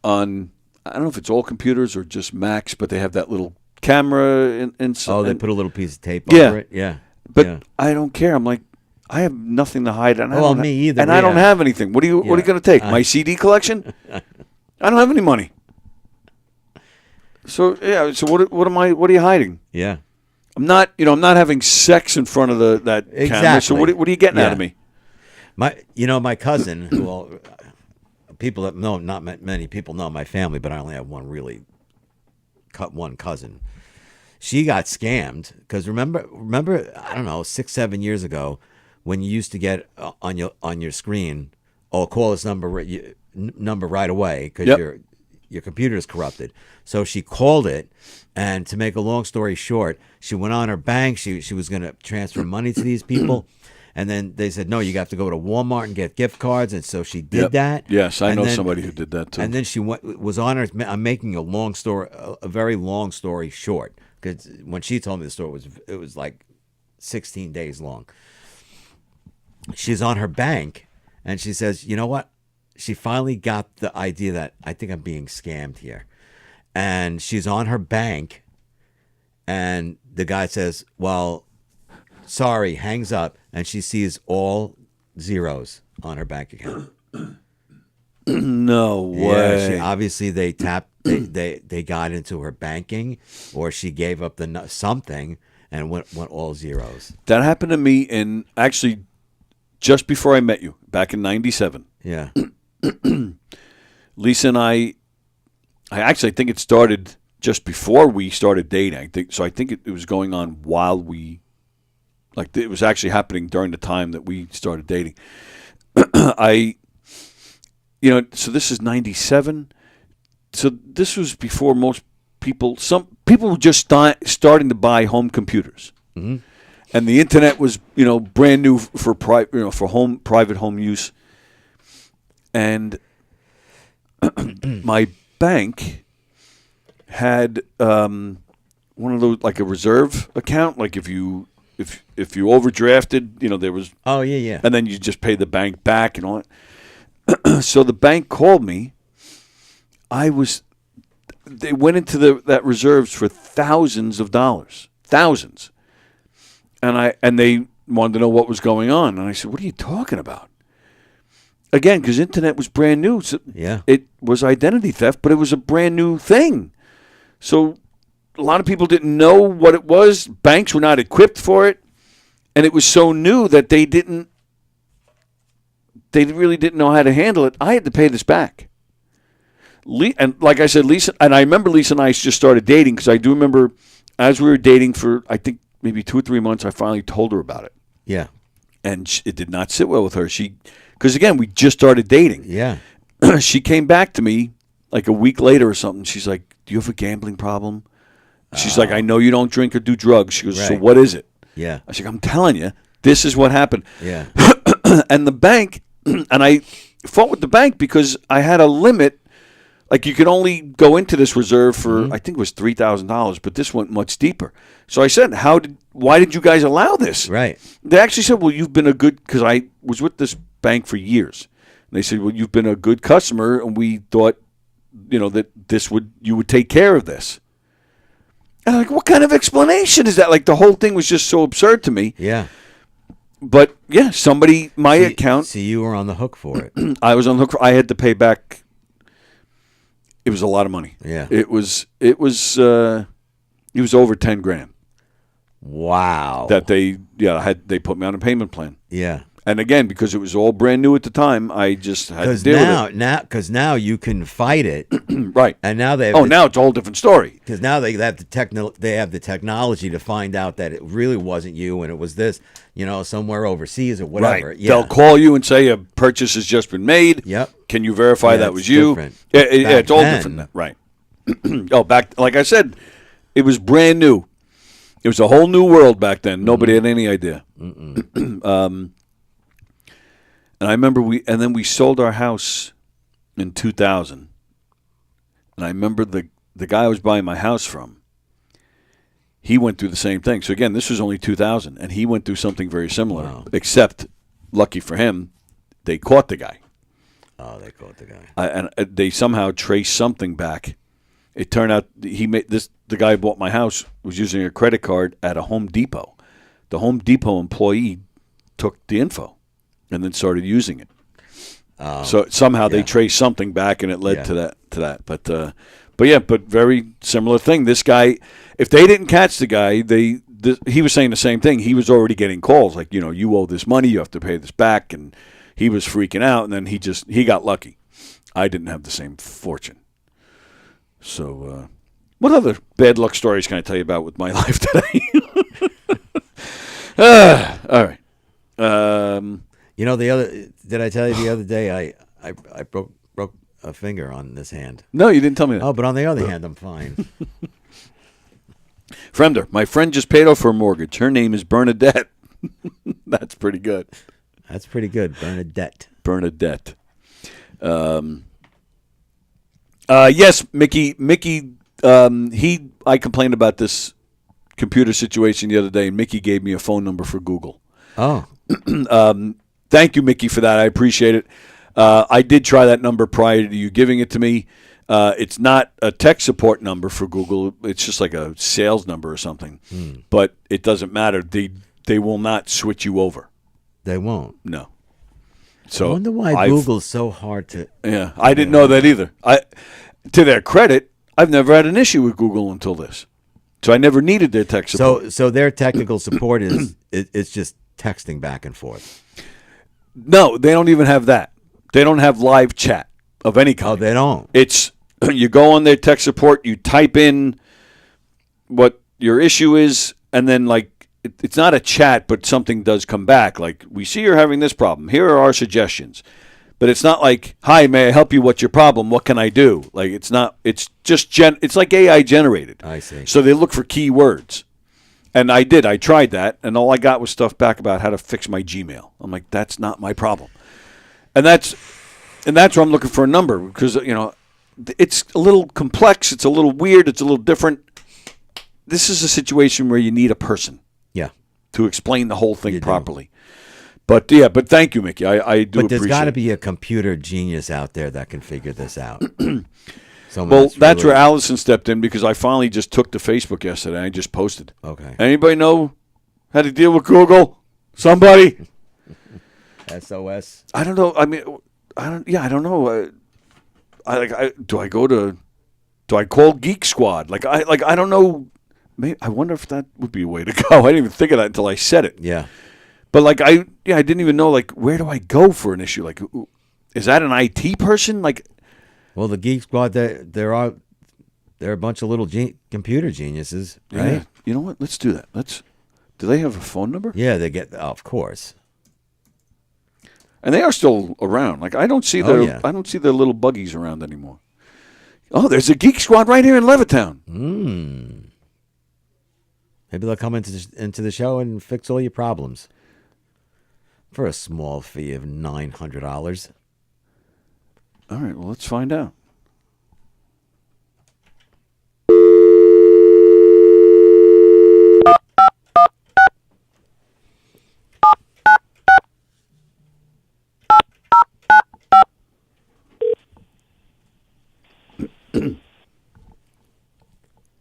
on... I don't know if it's all computers or just Macs, but they have that little camera. They put a little piece of tape over it? Yeah. But I don't care. I'm like, I have nothing to hide. And me either. And I don't have anything. What are you going to take? My CD collection? I don't have any money. So, what are you hiding? Yeah. I'm not having sex in front of that camera. So Exactly. what are you getting out of me? My cousin, who people that know, not many people know my family, but I only have one cousin. She got scammed because remember, I don't know, 6-7 years ago, when you used to get on your screen, call this number right away because your computer is corrupted. So she called it, and to make a long story short, she went on her bank. She was going to transfer money to these people. And then they said, no, you have to go to Walmart and get gift cards. And so she did that. Yes, I know somebody who did that too. And then she was on her. I'm making a very long story short, because when she told me the story, it was like 16 days long. She's on her bank, and she says, you know what? She finally got the idea that I think I'm being scammed here. And she's on her bank, and the guy says, well, sorry, hangs up, and she sees all zeros on her bank account. No way. Yeah, obviously they got into her banking, or she gave up something and went all zeros. That happened to me in actually just before I met you back in '97. Yeah. Lisa and I actually think it started just before we started dating. I think it was going on while we. Like, it was actually happening during the time that we started dating. So this is 97. So this was before most people, some people were just starting to buy home computers. Mm-hmm. And the internet was, brand new for private home use. And my bank had one of those, like a reserve account, like if you overdrafted, there was. Oh yeah. And then you just pay the bank back and all that. So the bank called me. They went into that reserves for thousands of dollars, thousands, and they wanted to know what was going on. And I said, "What are you talking about?" Again, because internet was brand new. So it was identity theft, but it was a brand new thing. So a lot of people didn't know what it was. Banks were not equipped for it. And it was so new that they really didn't know how to handle it. I had to pay this back. And like I said, Lisa, and I remember Lisa and I just started dating, because I do remember as we were dating for, I think, maybe 2 or 3 months, I finally told her about it. Yeah. And it did not sit well with her. Because again, we just started dating. Yeah. She came back to me like a week later or something. She's like, "Do you have a gambling problem?" She's like, "I know you don't drink or do drugs." She goes, "So what is it?" Yeah. I said, "I'm telling you, this is what happened." Yeah. And the bank, and I fought with the bank because I had a limit. Like, you could only go into this reserve for, I think it was $3,000, but this went much deeper. So I said, why did you guys allow this? Right. They actually said, well, you've been a good, because I was with this bank for years. And they said, well, you've been a good customer, and we thought, that you would take care of this. And I'm like, what kind of explanation is that? Like, the whole thing was just so absurd to me. Yeah. But yeah, my account. See, you were on the hook for it. I was on the hook. I had to pay back. It was a lot of money. Yeah. It was over $10,000. Wow. That they put me on a payment plan. Yeah. And again, because it was all brand new at the time, I just had to deal with it. Because now you can fight it, right? And now now it's a whole different story. Because now they have the technology to find out that it really wasn't you, and it was this, somewhere overseas or whatever. Right. Yeah. They'll call you and say a purchase has just been made. Yep. Can you verify that was you? Different. Yeah, it's all different. Right. Like I said, it was brand new. It was a whole new world back then. Nobody had any idea. And I remember we sold our house in 2000. And I remember the guy I was buying my house from, he went through the same thing. So again, this was only 2000, and he went through something very similar. Wow. Except, lucky for him, they caught the guy. Oh, they caught the guy. And they somehow traced something back. It turned out the guy who bought my house was using a credit card at a Home Depot. The Home Depot employee took the info and then started using it. So somehow they traced something back, and it led to that. But very similar thing. This guy, if they didn't catch the guy, he was saying the same thing. He was already getting calls like, you owe this money, you have to pay this back, and he was freaking out. And then he got lucky. I didn't have the same fortune. So, what other bad luck stories can I tell you about with my life today? All right. Did I tell you the other day I broke a finger on this hand? No, you didn't tell me that. Oh, but on the other hand, I'm fine. Friender, my friend just paid off her mortgage. Her name is Bernadette. That's pretty good. That's pretty good, Bernadette. Bernadette. Yes, Mickey. I complained about this computer situation the other day, and Mickey gave me a phone number for Google. Oh. Thank you, Mickey, for that. I appreciate it. I did try that number prior to you giving it to me. It's not a tech support number for Google. It's just like a sales number or something. But it doesn't matter. They will not switch you over. They won't? No. So I wonder why Google's so hard to... Yeah, I didn't know that either. To their credit, I've never had an issue with Google until this. So I never needed their tech support. So their technical support is it's just texting back and forth. No, they don't even have that. They don't have live chat of any kind. Oh, they don't? It's you go on their tech support, you type in what your issue is, and then it's not a chat, but something does come back. Like, we see you're having this problem. Here are our suggestions. But it's not like, hi, may I help you? What's your problem? What can I do? Like, it's not. It's just it's like AI generated. I see. So they look for keywords. And I did. I tried that, and all I got was stuff back about how to fix my Gmail. I'm like, that's not my problem. And that's where I'm looking for a number, because it's a little complex, it's a little weird, it's a little different. This is a situation where you need a person. Yeah. To explain the whole thing properly. But thank you, Mickey. I do. But there's got to appreciate be a computer genius out there that can figure this out. Well, that's where Allison stepped in, because I finally just took to Facebook yesterday and I just posted. Okay. Anybody know how to deal with Google? Somebody? SOS. I don't know. I mean, I don't know. Do I call Geek Squad? I don't know. Maybe, I wonder if that would be a way to go. I didn't even think of that until I said it. Yeah. But I didn't even know where do I go for an issue? Is that an IT person? Well, the Geek Squad, they're a bunch of little computer geniuses, right? Yeah. You know what? Let's do that. Do they have a phone number? Yeah, they get. Of course. And they are still around. I don't see I don't see their little buggies around anymore. Oh, there's a Geek Squad right here in Levittown. Maybe they'll come into the show and fix all your problems for a small fee of $900. All right, well, let's find out.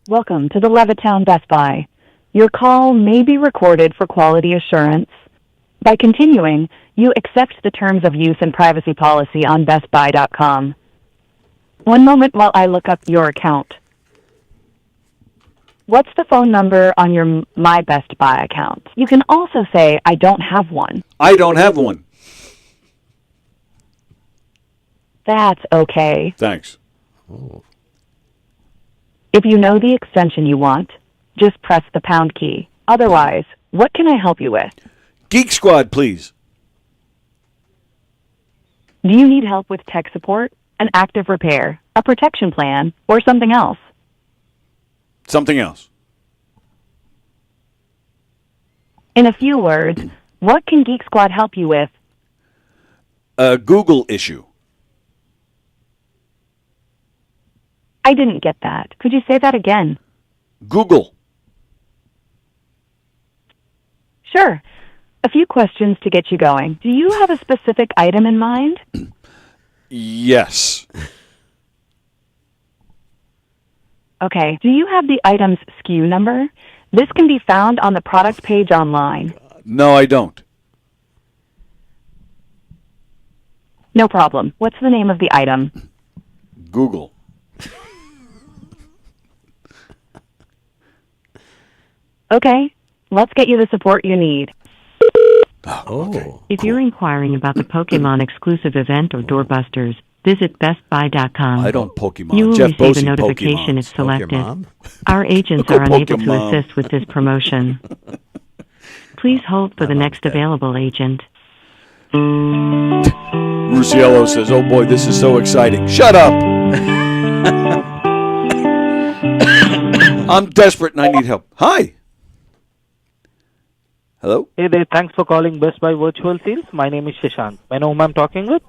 Welcome to the Levittown Best Buy. Your call may be recorded for quality assurance. By continuing, you accept the terms of use and privacy policy on bestbuy.com. One moment while I look up your account. What's the phone number on your My Best Buy account? You can also say, I don't have one. I don't have one. That's okay. Thanks. Oh. If you know the extension you want, just press the pound key. Otherwise, what can I help you with? Geek Squad, please. Do you need help with tech support, an active repair, a protection plan, or something else? Something else. In a few words, what can Geek Squad help you with? A Google issue. I didn't get that. Could you say that again? Google. Sure. A few questions to get you going. Do you have a specific item in mind? Yes. Okay. Do you have the item's SKU number? This can be found on the product page online. No, I don't. No problem. What's the name of the item? Google. Okay. Let's get you the support you need. Oh. If you're inquiring about the Pokemon exclusive event or doorbusters, visit bestbuy.com. I don't Pokemon. You will Jeff receive Bosey a notification Pokemon. if selected. Pokemon? Our agents Go are unable to Pokemon. assist with this promotion. Please hold for the next available agent. Rusiello says, "Oh boy, this is so exciting." Shut up. I'm desperate and I need help. Hi. Hello? Hey there, thanks for calling Best Buy Virtual Sales. My name is Shashank. I know whom I'm talking with?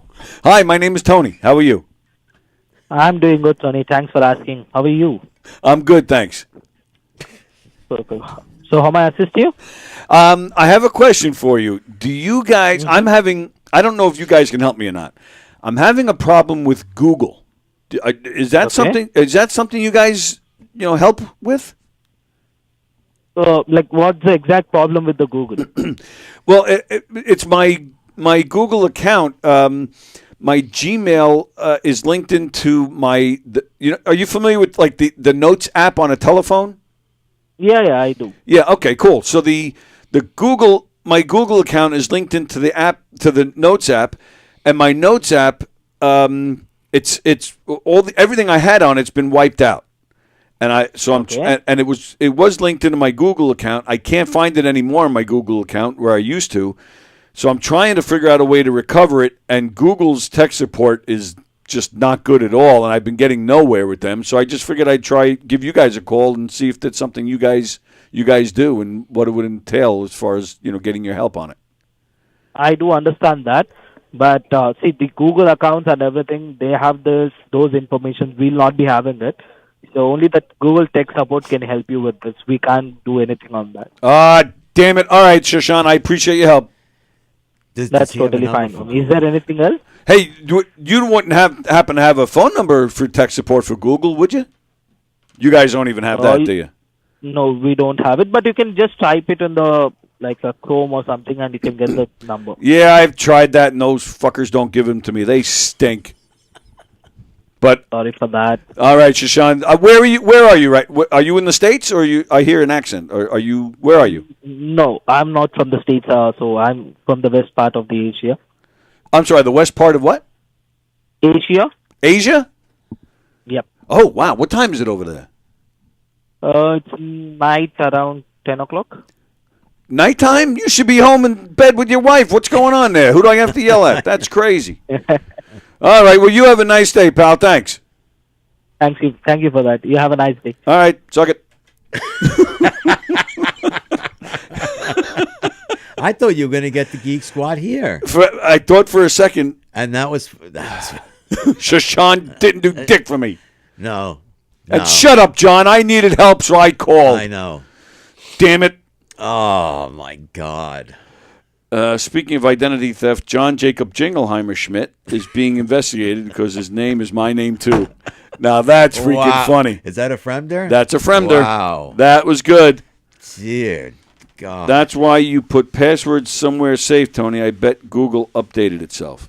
Hi, my name is Tony. How are you? I'm doing good, Tony. Thanks for asking. How are you? I'm good, thanks. Okay. So how may I assist you? I have a question for you. Do you guys, I don't know if you guys can help me or not. I'm having a problem with Google. Is that something you guys, help with? Like what's the exact problem with the Google? Well, it's my Google account. My Gmail is linked into are you familiar with like the Notes app on a telephone? Yeah, I do. Yeah, okay, cool. So my Google account is linked into the app, to the Notes app, and my Notes app, it's everything I had on it's been wiped out. And it was linked into my Google account. I can't find it anymore in my Google account where I used to. So I'm trying to figure out a way to recover it, and Google's tech support is just not good at all, and I've been getting nowhere with them. So I just figured I'd give you guys a call and see if that's something you guys do and what it would entail as far as getting your help on it. I do understand that, but see, the Google accounts and everything, they have those information. We'll not be having it. So only that Google tech support can help you with this. We can't do anything on that. Damn it. All right, Shashan, I appreciate your help. That's totally fine. Is there anything else? Hey, you wouldn't happen to have a phone number for tech support for Google, would you? You guys don't even have that, do you? No, we don't have it, but you can just type it in a Chrome or something and you can get the number. Yeah, I've tried that, and those fuckers don't give them to me. They stink. But sorry for that. All right, Shashan. Where are you? Where are you? Right? Are you in the States, or I hear an accent? Or are you? Where are you? No, I'm not from the States. So I'm from the west part of the Asia. I'm sorry. The west part of what? Asia. Asia? Yep. Oh wow! What time is it over there? It's night around 10 o'clock. Nighttime? You should be home in bed with your wife. What's going on there? Who do I have to yell at? That's crazy. All right. Well, you have a nice day, pal. Thanks. Thank you for that. You have a nice day. All right. Suck it. I thought you were going to get the Geek Squad here. I thought for a second. And that was Shashan didn't do dick for me. No. And shut up, John. I needed help, so I called. I know. Damn it. Oh, my God. Speaking of identity theft, John Jacob Jingleheimer Schmidt is being investigated because his name is my name, too. Now, that's freaking funny. Is that a Fremder? That's a Fremder. Wow. That was good. Dear God. That's why you put passwords somewhere safe, Tony. I bet Google updated itself.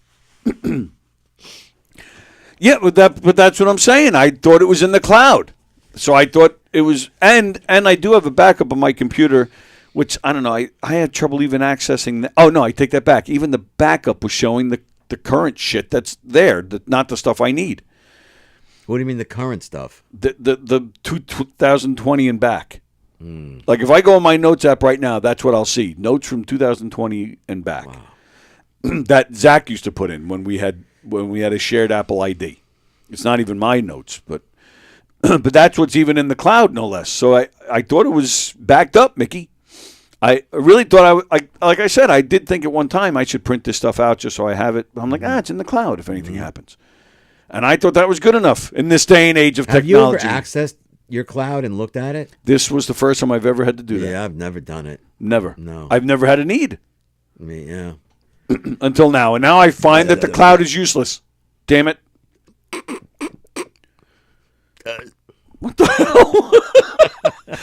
Yeah, but that's what I'm saying. I thought it was in the cloud. So I thought it was, and I do have a backup on my computer, which, I don't know, I had trouble even accessing. Oh, no, I take that back. Even the backup was showing the current shit that's there, not the stuff I need. What do you mean the current stuff? The 2020 and back. Like if I go on my Notes app right now, that's what I'll see. Notes from 2020 and back. Wow. That Zach used to put in when we had a shared Apple ID. It's not even my notes, but that's what's even in the cloud, no less. So I thought it was backed up, Mickey. I really thought like I said, I did think at one time I should print this stuff out just so I have it. I'm like, it's in the cloud if anything happens. And I thought that was good enough in this day and age of technology. Have you ever accessed your cloud and looked at it? This was the first time I've ever had to do that. Yeah, I've never done it. Never. No. I've never had a need. Yeah. Until now. And now I find that the cloud is useless. Damn it. What the hell?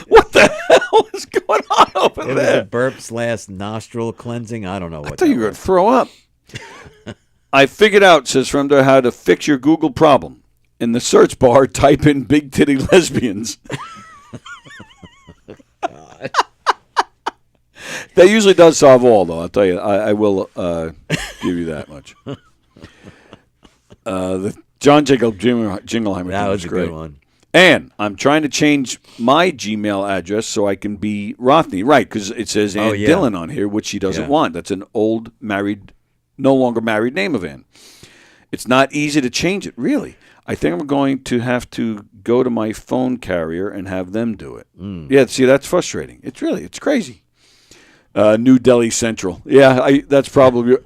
What the hell is going on over there? It was a burp / nostril cleansing. I don't know what. I thought you were going to throw up. I figured out, says Fremder, how to fix your Google problem. In the search bar, type in big titty lesbians. That usually does solve all, though. I'll tell you. I will give you that much. The John Jacob Jingleheimer. That was a great good one. And I'm trying to change my Gmail address so I can be Rothney. Right, because it says Ann Dillon on here, which she doesn't want. That's an old married, no longer married name of Ann. It's not easy to change it, really. I think I'm going to have to go to my phone carrier and have them do it. Yeah, see, that's frustrating. It's crazy. New Delhi Central. Yeah, that's probably...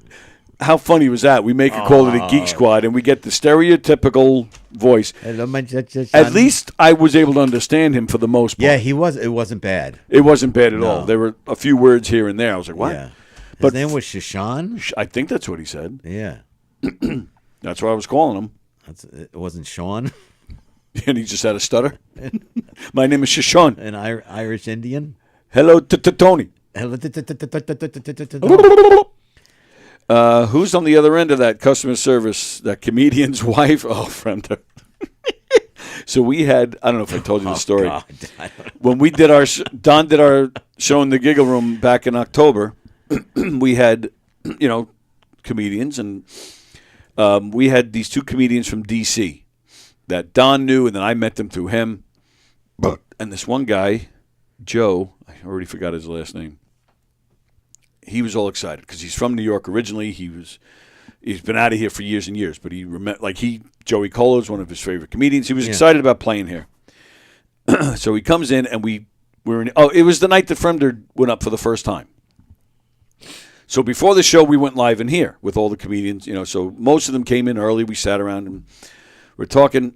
How funny was that? We make a call to the Geek Squad, and we get the stereotypical voice. At least I was able to understand him for the most part. Yeah, he was. It wasn't bad. It wasn't bad at all. There were a few words here and there. I was like, what? Yeah. His name was Shashan? I think that's what he said. Yeah. That's what I was calling him. It wasn't Sean? And he just had a stutter. My name is Shashan. An Irish Indian? Hello, Tony. Who's on the other end of that customer service? That comedian's wife? Oh, Fremder. So we had, I don't know if I told you the story. God. When we did Don did our show in the Giggle Room back in October, we had, comedians, and we had these two comedians from D.C. that Don knew, and then I met them through him. And this one guy, Joe, I already forgot his last name. He was all excited because he's from New York originally. He's been out of here for years and years, but Joey Colo is one of his favorite comedians. He was excited about playing here. So he comes in, and it was the night that Fremder went up for the first time. So before the show, we went live in here with all the comedians. So most of them came in early. We sat around and we're talking,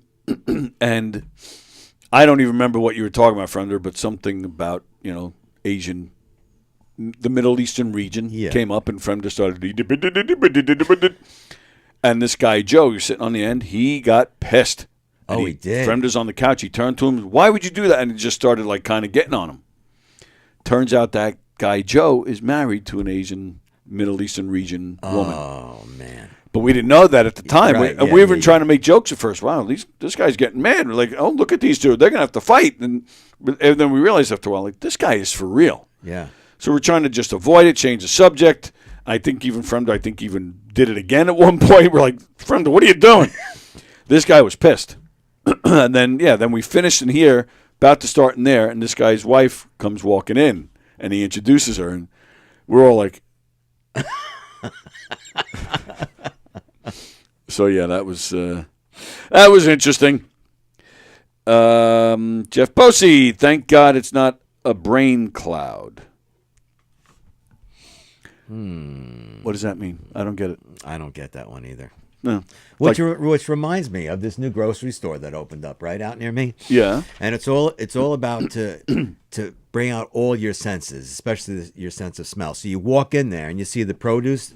and I don't even remember what you were talking about, Fremder, but something about Asian. The Middle Eastern region came up, and Fremder started. And this guy, Joe, who's sitting on the end, he got pissed. And he did? Fremder's on the couch. He turned to him, why would you do that? And he just started kind of getting on him. Turns out that guy, Joe, is married to an Asian Middle Eastern region woman. Oh, man. But we didn't know that at the time. Right, We were trying to make jokes at first. Wow, this guy's getting mad. We're like, oh, look at these two. They're going to have to fight. And then we realized after a while, this guy is for real. Yeah. So we're trying to just avoid it, change the subject. I think even Fremder, did it again at one point. We're like, Fremder, what are you doing? This guy was pissed. And then we finished in here, about to start in there, and this guy's wife comes walking in, and he introduces her, and we're all like... So, yeah, that was interesting. Jeff Posey, thank God it's not a brain cloud. What does that mean? I don't get it. I don't get that one either. No. Which reminds me of this new grocery store that opened up right out near me. Yeah. And it's all about to bring out all your senses, especially your sense of smell. So you walk in there and you see the produce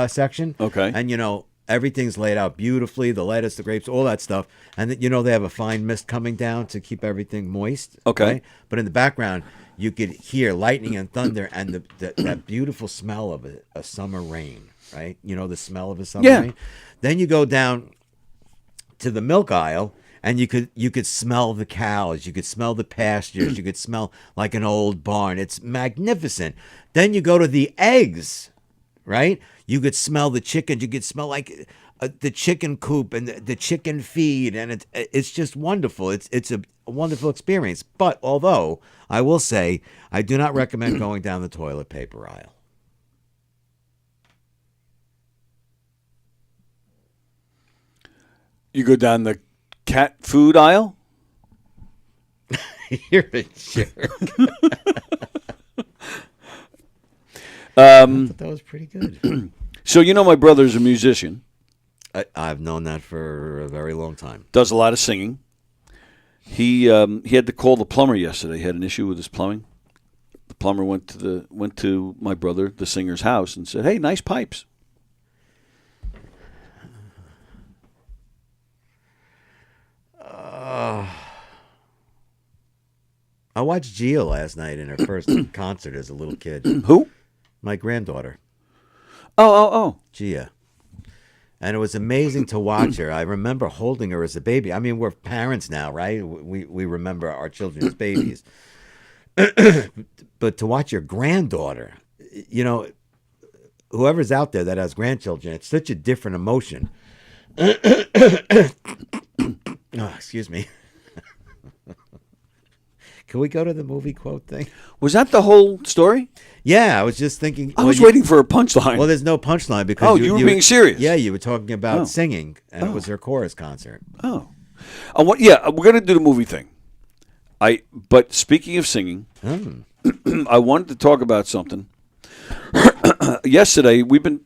section. Okay. And everything's laid out beautifully, the lettuce, the grapes, all that stuff. And they have a fine mist coming down to keep everything moist. Okay. Right? But in the background, you could hear lightning and thunder and that beautiful smell of a summer rain, right? The smell of a summer rain. Then you go down to the milk aisle, and you could smell the cows, you could smell the pastures, you could smell like an old barn. It's magnificent. Then you go to the eggs, right? You could smell the chickens, you could smell like the chicken coop and the chicken feed, and it's just wonderful. It's a wonderful experience. But although I will say, I do not recommend going down the toilet paper aisle. You go down the cat food aisle? You're a jerk. I thought that was pretty good. So my brother's a musician. I've known that for a very long time. Does a lot of singing. He had to call the plumber yesterday. He had an issue with his plumbing. The plumber went to my brother, the singer's house, and said, "Hey, nice pipes." I watched Gia last night in her first concert as a little kid. Who? My granddaughter. Oh. Gia. And it was amazing to watch her. I remember holding her as a baby. I mean, we're parents now, right? We remember our children as babies. But to watch your granddaughter, you know, whoever's out there that has grandchildren, it's such a different emotion. Oh, excuse me. Can we go to the movie quote thing? Was that the whole story? Yeah, I was just thinking. I was waiting for a punchline. Well, there's no punchline because you were being serious. Yeah, you were talking about Oh. singing, and Oh. it was her chorus concert. Oh, yeah, we're gonna do the movie thing. But speaking of singing, I wanted to talk about something. Yesterday we were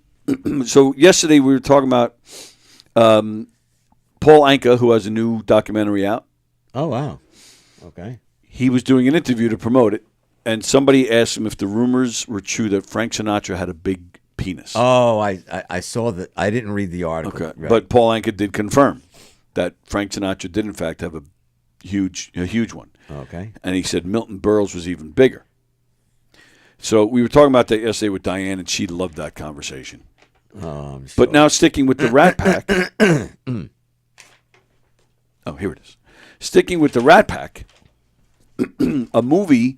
talking about Paul Anka, who has a new documentary out. Oh wow, okay. He was doing an interview to promote it, and somebody asked him if the rumors were true that Frank Sinatra had a big penis. Oh, I saw that. I didn't read the article. Okay, Right. but Paul Anka did confirm that Frank Sinatra did in fact have a huge one. Okay. And he said Milton Berle's was even bigger. So we were talking about that yesterday with Diane, and she loved that conversation. Oh, I'm But now sticking with the Rat Pack. Oh, here it is. Sticking with the Rat Pack, a movie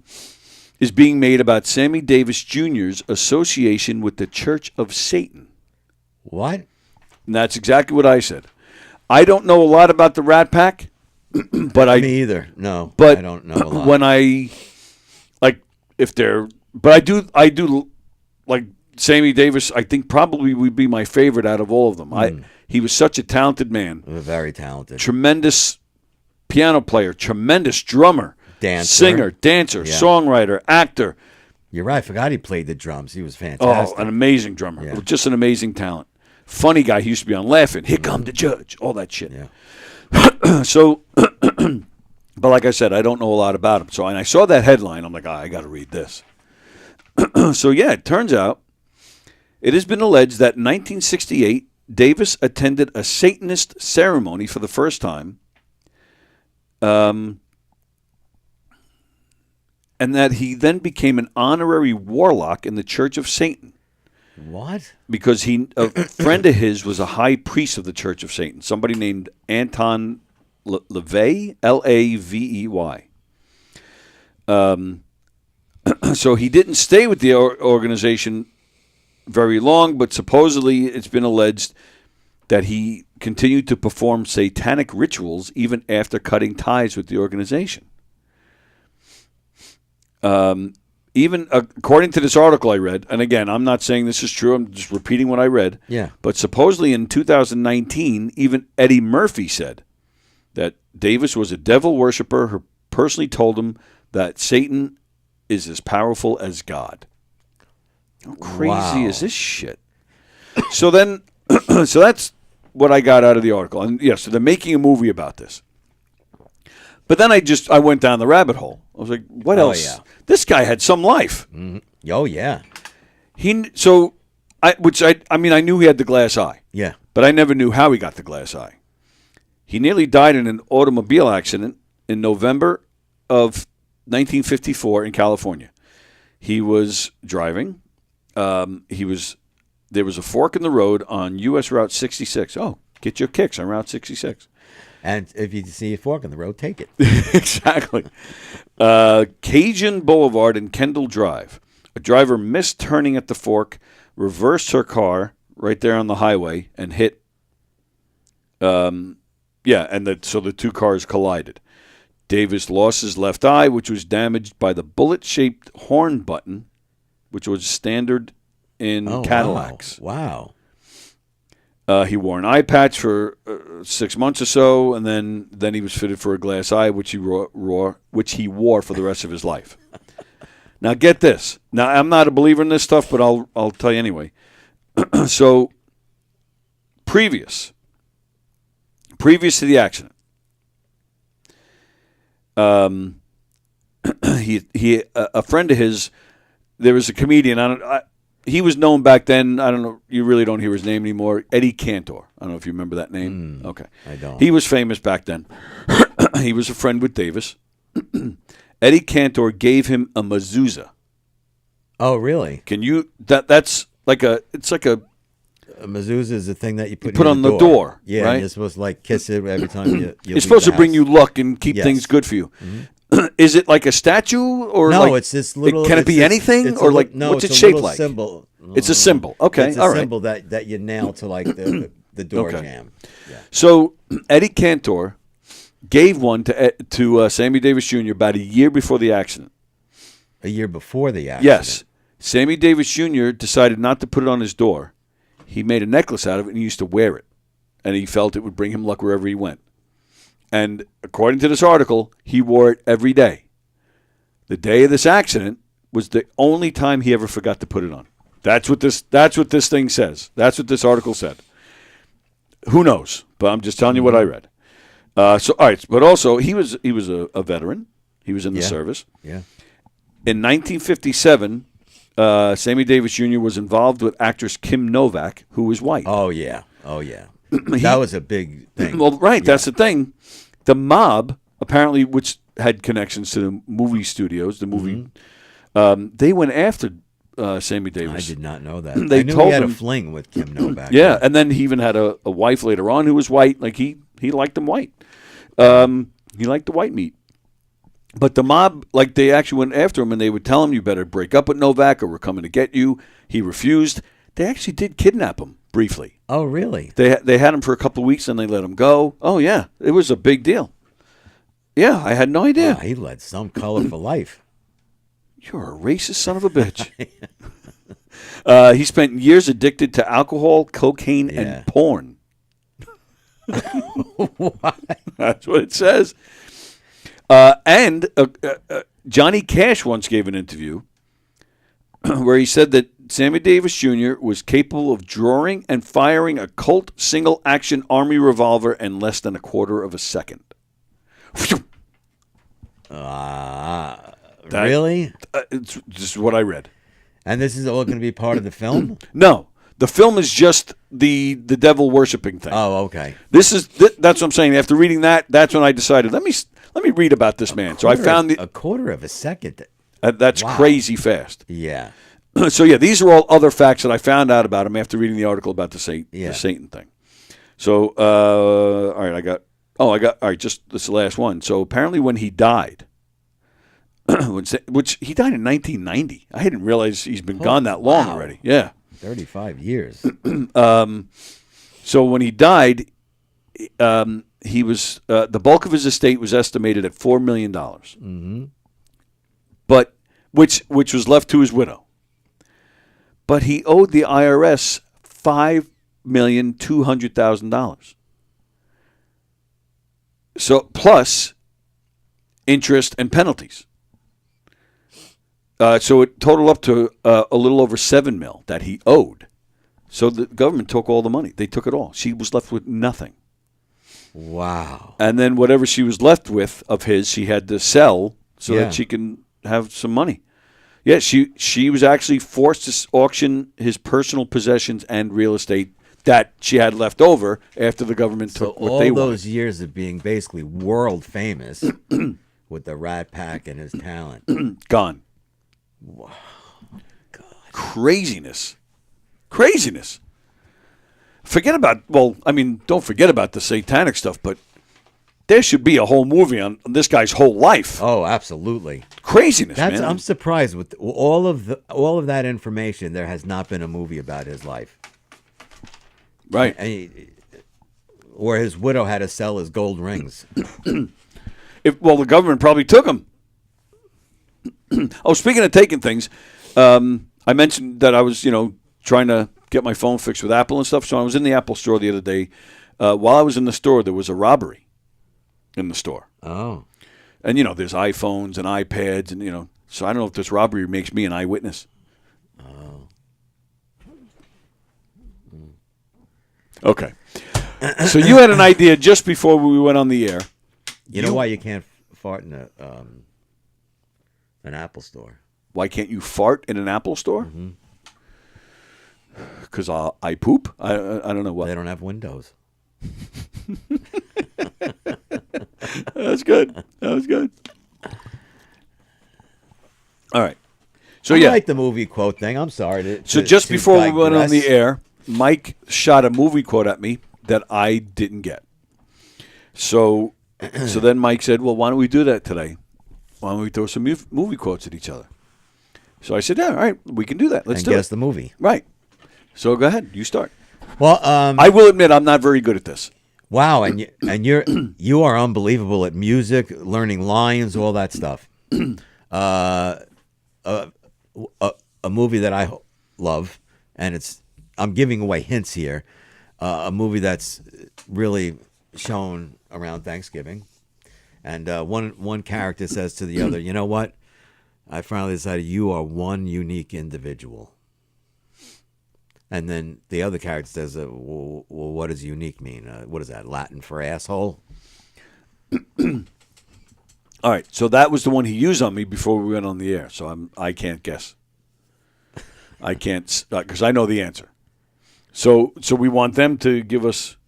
is being made about Sammy Davis Jr.'s association with the Church of Satan. What? And that's exactly what I said. I don't know a lot about the Rat Pack, but Me either. No, but I don't know a lot. when I I do like Sammy Davis. I think probably would be my favorite out of all of them. He was such a talented man, very talented, tremendous piano player, tremendous drummer, dancer, singer, dancer, Yeah. songwriter, actor. You're right. I forgot he played the drums. He was fantastic. Oh, an amazing drummer. Just an amazing talent. Funny guy. He used to be on Laughing. Here come the judge. All that shit. Yeah. So, but like I said, I don't know a lot about him. So, and I saw that headline. I'm like, I got to read this. So, yeah, it turns out it has been alleged that in 1968, Davis attended a Satanist ceremony for the first time. And that he then became an honorary warlock in the Church of Satan. What? Because a friend of his was a high priest of the Church of Satan, somebody named Anton LaVey, Lavey. So he didn't stay with the organization very long, but supposedly it's been alleged that he continued to perform satanic rituals even after cutting ties with the organization. Even according to this article I read, and again, I'm not saying this is true, I'm just repeating what I read. Yeah. But supposedly in 2019, even Eddie Murphy said that Davis was a devil worshiper who personally told him that Satan is as powerful as God. How crazy is this shit? So then, so that's what I got out of the article. And yes, so they're making a movie about this. But then I went down the rabbit hole. I was like, what else? Yeah. This guy had some life. Mm-hmm. Oh, yeah. I knew he had the glass eye. Yeah. But I never knew how he got the glass eye. He nearly died in an automobile accident in November of 1954 in California. He was driving. There was a fork in the road on U.S. Route 66. Oh, get your kicks on Route 66. And if you see a fork in the road, take it. Exactly. Cajun Boulevard and Kendall Drive. A driver missed turning at the fork, reversed her car right there on the highway, and hit. So the two cars collided. Davis lost his left eye, which was damaged by the bullet-shaped horn button, which was standard in Cadillacs. Wow. He wore an eye patch for 6 months or so, and then he was fitted for a glass eye, which he wore for the rest of his life. Now, get this. Now, I'm not a believer in this stuff, but I'll tell you anyway. So, previous to the accident, a friend of his, there was a comedian. He was known back then. I don't know. You really don't hear his name anymore. Eddie Cantor. I don't know if you remember that name. Okay. I don't. He was famous back then. He was a friend with Davis. Eddie Cantor gave him a mezuzah. Oh, really? Can you? That's like a. It's like a. A mezuzah is the thing that you put put on the door. Yeah, right? and you're supposed to like kiss it every time you it's supposed to bring you luck and keep things good for you. Mm-hmm. Is it like a statue or No, like, it's this little. Can it be anything it's or like no? what's it's it a shaped little like? Symbol. It's a symbol. Okay, It's a all right. symbol that you nail to like the door jam. Yeah. So Eddie Cantor gave one to Sammy Davis Jr. about a year before the accident. A year before the accident. Yes. Sammy Davis Jr. decided not to put it on his door. He made a necklace out of it and he used to wear it. And he felt it would bring him luck wherever he went. And according to this article, he wore it every day. The day of this accident was the only time he ever forgot to put it on. That's what this thing says. That's what this article said. Who knows? But I'm just telling you what I read. So all right, but also he was a veteran. He was in the service. Yeah. In 1957, Sammy Davis Jr. was involved with actress Kim Novak, who was white. Oh yeah. That was a big thing. Well, right. That's the thing. The mob, apparently, which had connections to the movie studios, the movie, they went after Sammy Davis. I did not know that. They I knew told he had him, a fling with Kim Novak. Yeah, and then he even had a wife later on who was white. Like he liked them white. He liked the white meat. But the mob, like they actually went after him and they would tell him, you better break up with Novak or we're coming to get you. He refused. They actually did kidnap him briefly. Oh, really? They had him for a couple of weeks and they let him go. Oh, yeah. It was a big deal. Yeah, I had no idea. He led some colorful life. You're a racist son of a bitch. He spent years addicted to alcohol, cocaine, and porn. That's what it says. And Johnny Cash once gave an interview where he said that Sammy Davis Jr. was capable of drawing and firing a Colt single-action Army revolver in less than a quarter of a second. Really? This is what I read. And this is all going to be part of the film? No. The film is just the devil worshipping thing. Oh, okay. That's what I'm saying. After reading that, that's when I decided, let me read about this man. So I found a quarter of a second. That's crazy fast. Yeah. So yeah, these are all other facts that I found out about him after reading the article about the Satan thing. So all right, all right, just this last one. So apparently when he died, which he died in 1990. I didn't realize he's been gone that long already. Yeah. 35 years. So when he died, he was the bulk of his estate was estimated at $4 million. Mm-hmm. But which was left to his widow. But he owed the IRS $5,200,000. So plus interest and penalties. So it totaled up to a little over $7 million that he owed. So the government took all the money. They took it all. She was left with nothing. Wow. And then whatever she was left with of his, she had to sell so that she can have some money. Yeah, she was actually forced to auction his personal possessions and real estate that she had left over after the government took what they wanted. All those years of being basically world famous with the Rat Pack and his talent. Gone. Wow. God. Craziness. Forget about, don't forget about the satanic stuff, but there should be a whole movie on this guy's whole life. Oh, absolutely. Craziness, man. I'm surprised with all of that information. There has not been a movie about his life, right? Where his widow had to sell his gold rings. The government probably took them. Oh, speaking of taking things, I mentioned that I was, trying to get my phone fixed with Apple and stuff. So I was in the Apple store the other day. While I was in the store, there was a robbery in the store. Oh. And, there's iPhones and iPads and, so I don't know if this robbery makes me an eyewitness. Oh. Okay. So you had an idea just before we went on the air. You know why you can't fart in an Apple store? Why can't you fart in an Apple store? Because I poop? I don't know what. They don't have windows. That's good. That was good. All right. So I like the movie quote thing. I'm sorry. So just before we went on the air, Mike shot a movie quote at me that I didn't get. So then Mike said, well, why don't we do that today? why don't we throw some movie quotes at each other? So I said, yeah, all right, we can do that. Let's And do it. guess the movie. Right. So go ahead. You start. Well, I will admit I'm not very good at this. Wow, you are unbelievable at music, learning lines, all that stuff. A movie that I love, and I'm giving away hints here. A movie that's really shown around Thanksgiving, and one character says to the other, "You know what? I finally decided you are one unique individual." And then the other character says, well, what does unique mean? What is that, Latin for asshole? All right, so that was the one he used on me before we went on the air. So I can't guess. I can't, because I know the answer. So we want them to give us.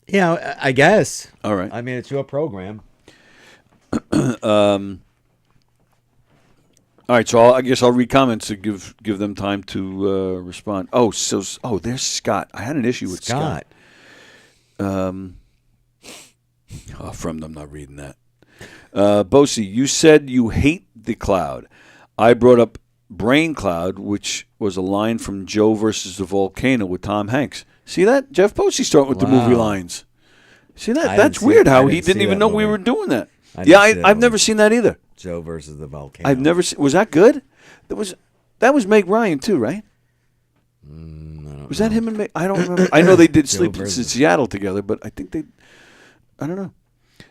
Yeah, I guess. All right. I mean, it's your program. All right, so I guess I'll read comments to give them time to respond. There's Scott. I had an issue with Scott. From them, I'm not reading that. Bosie, you said you hate the cloud. I brought up Brain Cloud, which was a line from Joe versus the Volcano with Tom Hanks. See that? Jeff Bosie starting with the movie lines. See that? That's weird how he didn't even know we were doing that. I've never seen that either. Joe versus the Volcano. I've never seen. Was that good? That was Meg Ryan too, right? Was that him and Meg? I don't remember. I know they did Sleep in Seattle together, but I think I don't know.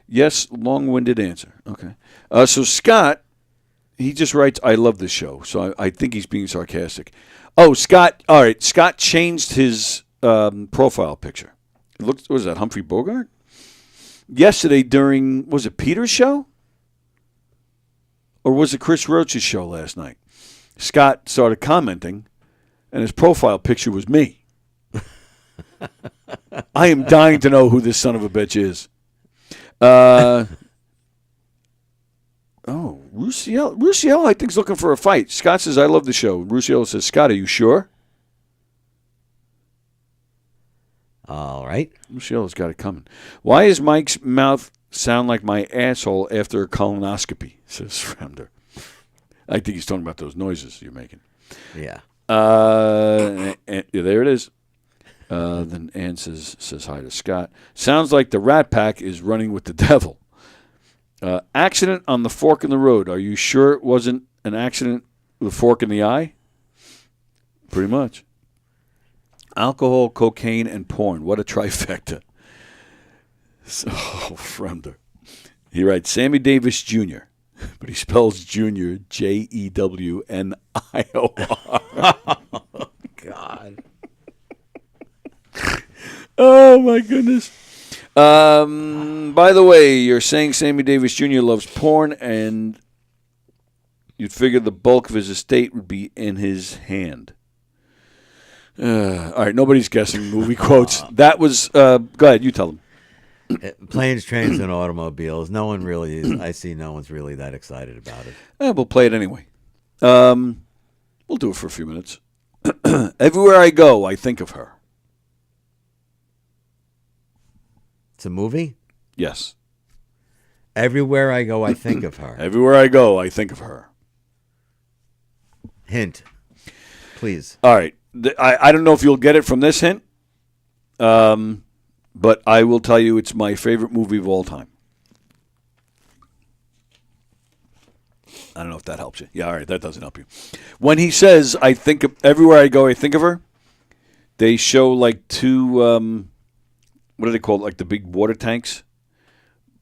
Yes, long-winded answer. Okay. So Scott, he just writes, "I love this show." So I think he's being sarcastic. Oh, Scott. All right. Scott changed his profile picture. It looks. Was that Humphrey Bogart? Yesterday during, was it Peter's show? Or was it Chris Roach's show last night? Scott started commenting, and his profile picture was me. I am dying to know who this son of a bitch is. Rusiel, I think, is looking for a fight. Scott says, I love the show. Rusiel says, Scott, are you sure? All right. Rusiel's got it coming. Why is Mike's mouth sound like my asshole after a colonoscopy, says Fremder. I think he's talking about those noises you're making. Yeah. And there it is. Then Ann says hi to Scott. Sounds like the Rat Pack is running with the devil. Accident on the fork in the road. Are you sure it wasn't an accident with a fork in the eye? Pretty much. Alcohol, cocaine, and porn. What a trifecta. So, Fremder. He writes Sammy Davis Jr., but he spells Junior Jewnir. Oh, God. Oh, my goodness. By the way, you're saying Sammy Davis Jr. loves porn, and you'd figure the bulk of his estate would be in his hand. All right, nobody's guessing movie quotes. That was, go ahead, you tell them. Planes, trains, and automobiles. No one really is. I see no one's really that excited about it. We'll play it anyway. We'll do it for a few minutes. Everywhere I go, I think of her. It's a movie? Yes. Everywhere I go, I think of her. Everywhere I go, I think of her. Hint, please. All right. I don't know if you'll get it from this hint, but I will tell you it's my favorite movie of all time. I don't know if that helps you. Yeah, all right, that doesn't help you. When he says, I think of, everywhere I go, I think of her, they show like two, what do they call it, like the big water tanks,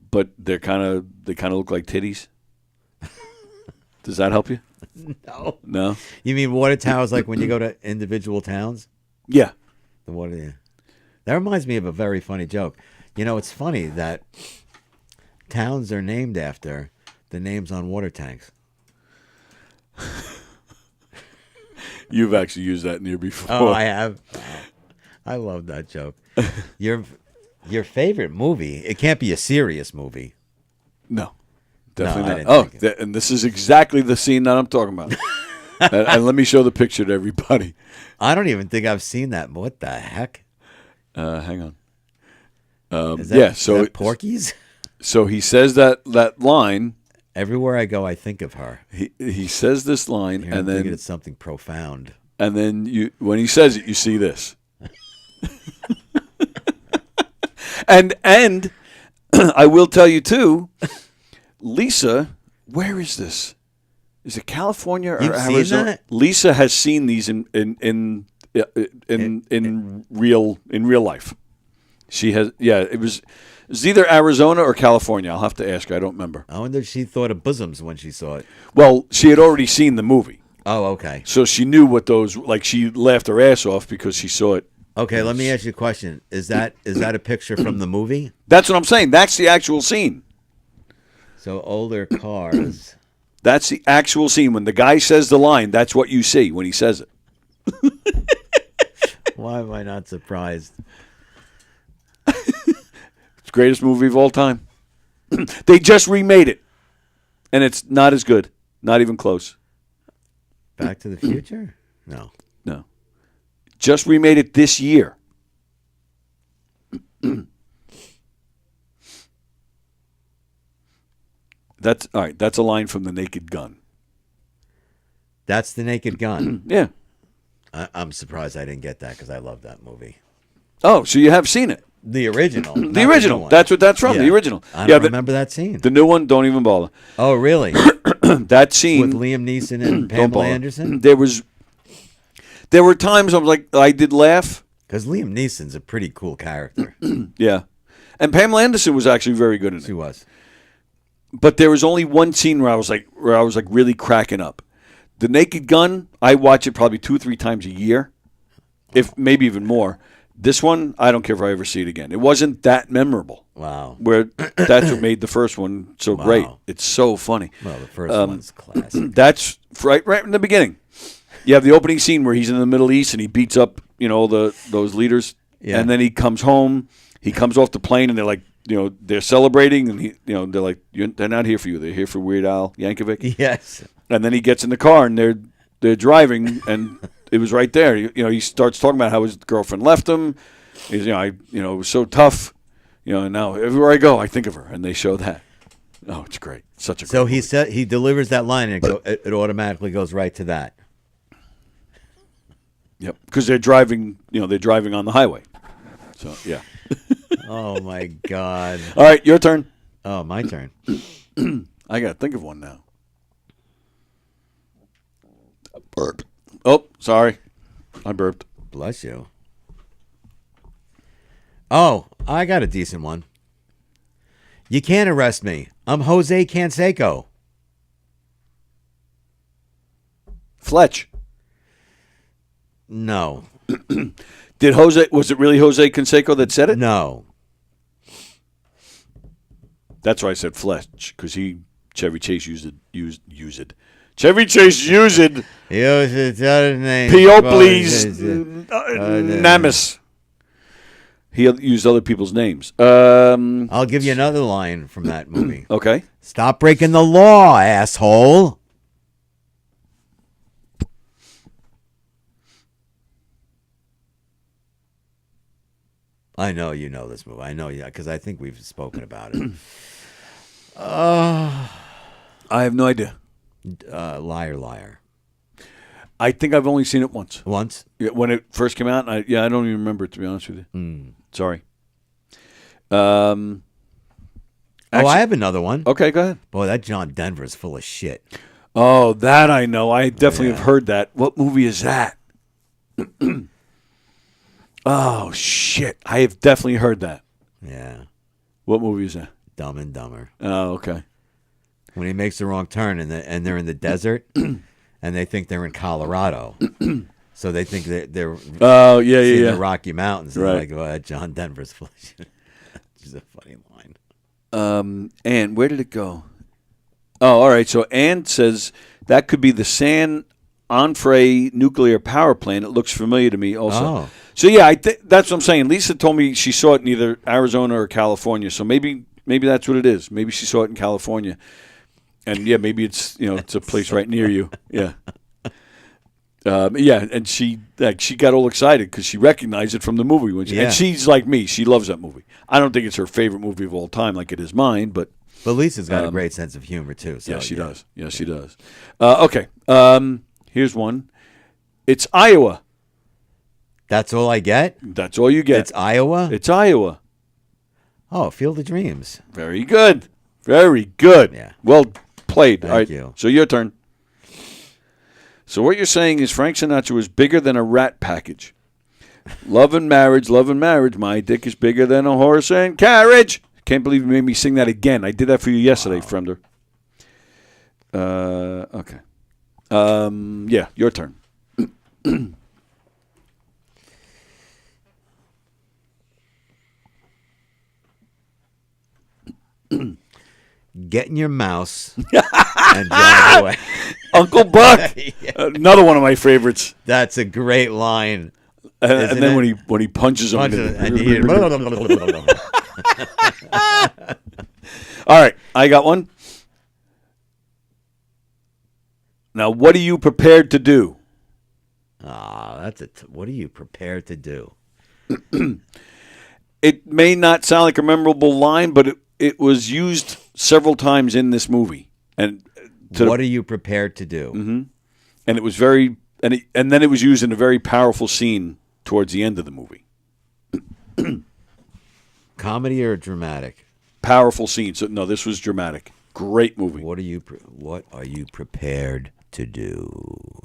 but they kind of look like titties. Does that help you? No. No? You mean water towers like when you go to individual towns? Yeah. The water, yeah. That reminds me of a very funny joke. You know, it's funny that towns are named after the names on water tanks. You've actually used that in here before. Oh, I have. I love that joke. Your favorite movie, it can't be a serious movie. No. Definitely not. And this is exactly the scene that I'm talking about. and let me show the picture to everybody. I don't even think I've seen that. What the heck? Hang on. Is that Porky's? So he says that line, Everywhere I go, I think of her. He says this line, Here, and I'm then thinking it's something profound. And then when he says it, you see this. and I will tell you too, Lisa, where is this? Is it California or You've seen Arizona? that? Lisa has seen these in real life. She has. Yeah, it was either Arizona or California. I'll have to ask her. I don't remember. I wonder if she thought of bosoms when she saw it. Well, she had already seen the movie. Oh, okay. So she knew what those, like, she laughed her ass off because she saw it. Okay, let me ask you a question. Is that a picture from the movie? That's what I'm saying. That's the actual scene. So older cars. That's the actual scene. When the guy says the line, that's what you see when he says it. Why am I not surprised? It's the greatest movie of all time. They just remade it. And it's not as good. Not even close. Back to the Future? No. No. Just remade it this year. That's all right. That's a line from The Naked Gun. That's The Naked Gun. Yeah. I'm surprised I didn't get that because I love that movie. Oh, so you have seen it? The original. The original. That's what that's from. Yeah. The original. I don't remember that scene. The new one, don't even bother. Oh, really? That scene with Liam Neeson and don't Pamela bother. Anderson. There were times I was like, I did laugh because Liam Neeson's a pretty cool character. Yeah, and Pamela Anderson was actually very good in it. She was. But there was only one scene where I was like really cracking up. The Naked Gun, I watch it probably 2 or 3 times a year, if maybe even more. This one, I don't care if I ever see it again. It wasn't that memorable. Wow. Where that's what made the first one so great. It's so funny. Well, the first one's classic. That's right in the beginning. You have the opening scene where he's in the Middle East and he beats up, those leaders. Yeah. And then he comes home. He comes off the plane and they're like, they're celebrating and they're like, they're not here for you. They're here for Weird Al Yankovic. Yes. And then he gets in the car and they're driving and it was right there. He starts talking about how his girlfriend left him. He's, it was so tough. And now everywhere I go, I think of her, and they show that. Oh, it's great. Such a great So movie. he delivers that line, and it automatically goes right to that. Yep, because they're driving. They're driving on the highway. So yeah. Oh my God! All right, your turn. Oh, my turn. I gotta think of one now. Burp. Oh, sorry, I burped. Bless you. Oh, I got a decent one. You can't arrest me. I'm Jose Canseco. Fletch. No. Was it really Jose Canseco that said it? No. That's why I said Fletch, because Chevy Chase used it. Chevy Chase used it. He used his other name. Peoples Namus. He used other people's names. I'll give you another line from that movie. Okay. Stop breaking the law, asshole. I know you know this movie. I know you because I think we've spoken about it. I have no idea. Liar, liar. I think I've only seen it once. Once? Yeah, when it first came out. I don't even remember it, to be honest with you. Sorry. Actually, I have another one. Okay, go ahead. Boy, that John Denver is full of shit. Oh, that I know. I definitely have heard that. What movie is that? Oh, shit. I have definitely heard that. Yeah. What movie is that? Dumb and Dumber. Oh, okay. When he makes the wrong turn and they're in the desert and they think they're in Colorado. So they think they're oh, yeah. the Rocky Mountains. And Right. they're like, John Denver's full of shit. Which is a funny line. And where did it go? Oh, all right. So Ann says that could be the San Onofre nuclear power plant. It looks familiar to me also. Oh. So, yeah, that's what I'm saying. Lisa told me she saw it in either Arizona or California. So maybe that's what it is. Maybe she saw it in California. And, yeah, maybe it's, it's a place right near you. Yeah. Yeah, and she got all excited because she recognized it from the movie. Yeah. And she's like me. She loves that movie. I don't think it's her favorite movie of all time like it is mine, but Lisa's got a great sense of humor, too. So, yeah, she does. Yeah, she does. Okay, here's one. It's Iowa. That's all I get? That's all you get. It's Iowa? It's Iowa. Oh, Field of Dreams. Very good. Very good. Yeah. Well played. Thank All right, you. so your turn. So what you're saying is Frank Sinatra was bigger than a rat package. Love and marriage. My dick is bigger than a horse and carriage. Can't believe you made me sing that again. I did that for you yesterday, Fremder. Okay. Yeah, your turn. Get in your mouse and drive away. Uncle Buck. Yeah. Another one of my favorites. That's a great line. And then when he punches him. And you hear, all right, I got one. Now, what are you prepared to do? What are you prepared to do? It may not sound like a memorable line, but it was used several times in this movie. And what are you prepared to do? Mm-hmm. And it was very, and then it was used in a very powerful scene towards the end of the movie. Comedy or dramatic? Powerful scene. So no, this was dramatic. Great movie. What are you prepared to do?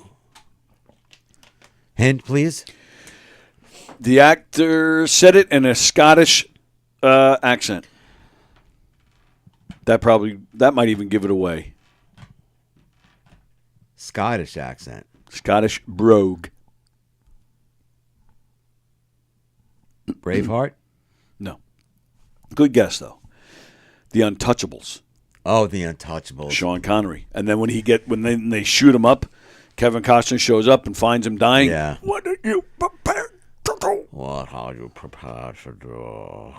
Hint, please. The actor said it in a Scottish accent. That might even give it away. Scottish accent. Scottish brogue. Braveheart? No. Good guess though. The Untouchables. Oh, The Untouchables. Sean Connery. And then when they shoot him up, Kevin Costner shows up and finds him dying. Yeah. What are you prepared to do? What are you prepared to do?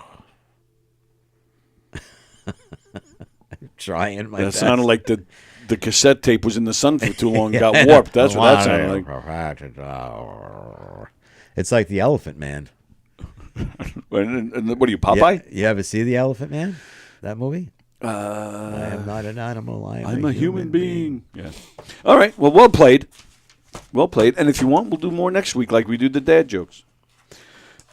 I'm trying my best. That sounded like the cassette tape was in the sun for too long and got warped. That's what that sounded like. Prepared to do? It's like the Elephant Man. And what are you, Popeye? You ever see the Elephant Man? That movie? I am not an animal. I'm a human being. Yeah. All right. Well played. Well played. And if you want, we'll do more next week, like we do the dad jokes.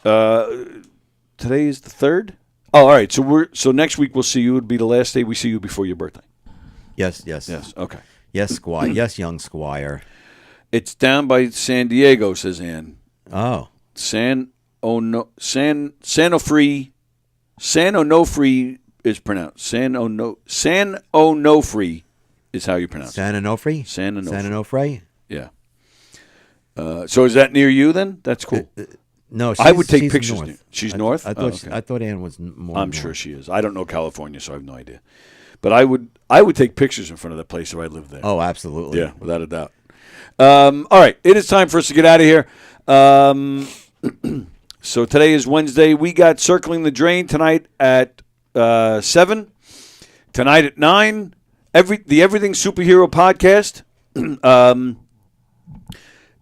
Today is the 3rd. Oh, all right. So next week we'll see you. It'll be the last day we see you before your birthday. Yes. Okay. Yes, Squire. Yes, young Squire. It's down by San Diego, says Ann. Oh. San Onofre is pronounced. San Onofre is how you pronounce it. San Onofre? San Onofre. San Onofre? Yeah. So is that near you then? That's cool. No, I would take she's pictures. north. She's north? I Okay. thought Ann was more. I'm north. sure she is. I don't know California, so I have no idea. But I would take pictures in front of that place if I lived there. Oh, absolutely. Yeah, without a doubt. All right, it is time for us to get out of here. So today is Wednesday. We got Circling the Drain tonight at 7. Tonight at 9. The Everything Superhero podcast.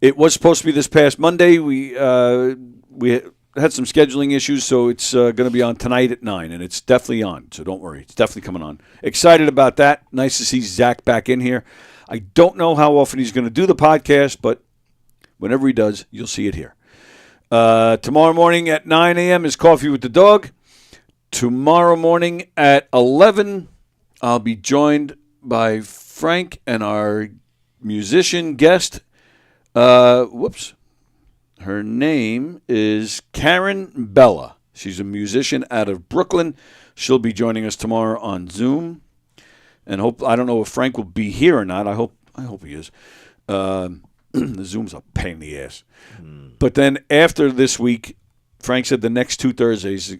It was supposed to be this past Monday. We had some scheduling issues, so it's going to be on tonight at 9, and it's definitely on. So don't worry. It's definitely coming on. Excited about that. Nice to see Zach back in here. I don't know how often he's going to do the podcast, but whenever he does, you'll see it here. Tomorrow morning at 9 a.m. is Coffee with the Dog. Tomorrow morning at 11, I'll be joined by Frank and our musician guest. Her name is Karen Bella. She's a musician out of Brooklyn. She'll be joining us tomorrow on Zoom. And I don't know if Frank will be here or not. I hope he is. The Zoom's a pain in the ass. But then after this week, Frank said the next 2 Thursdays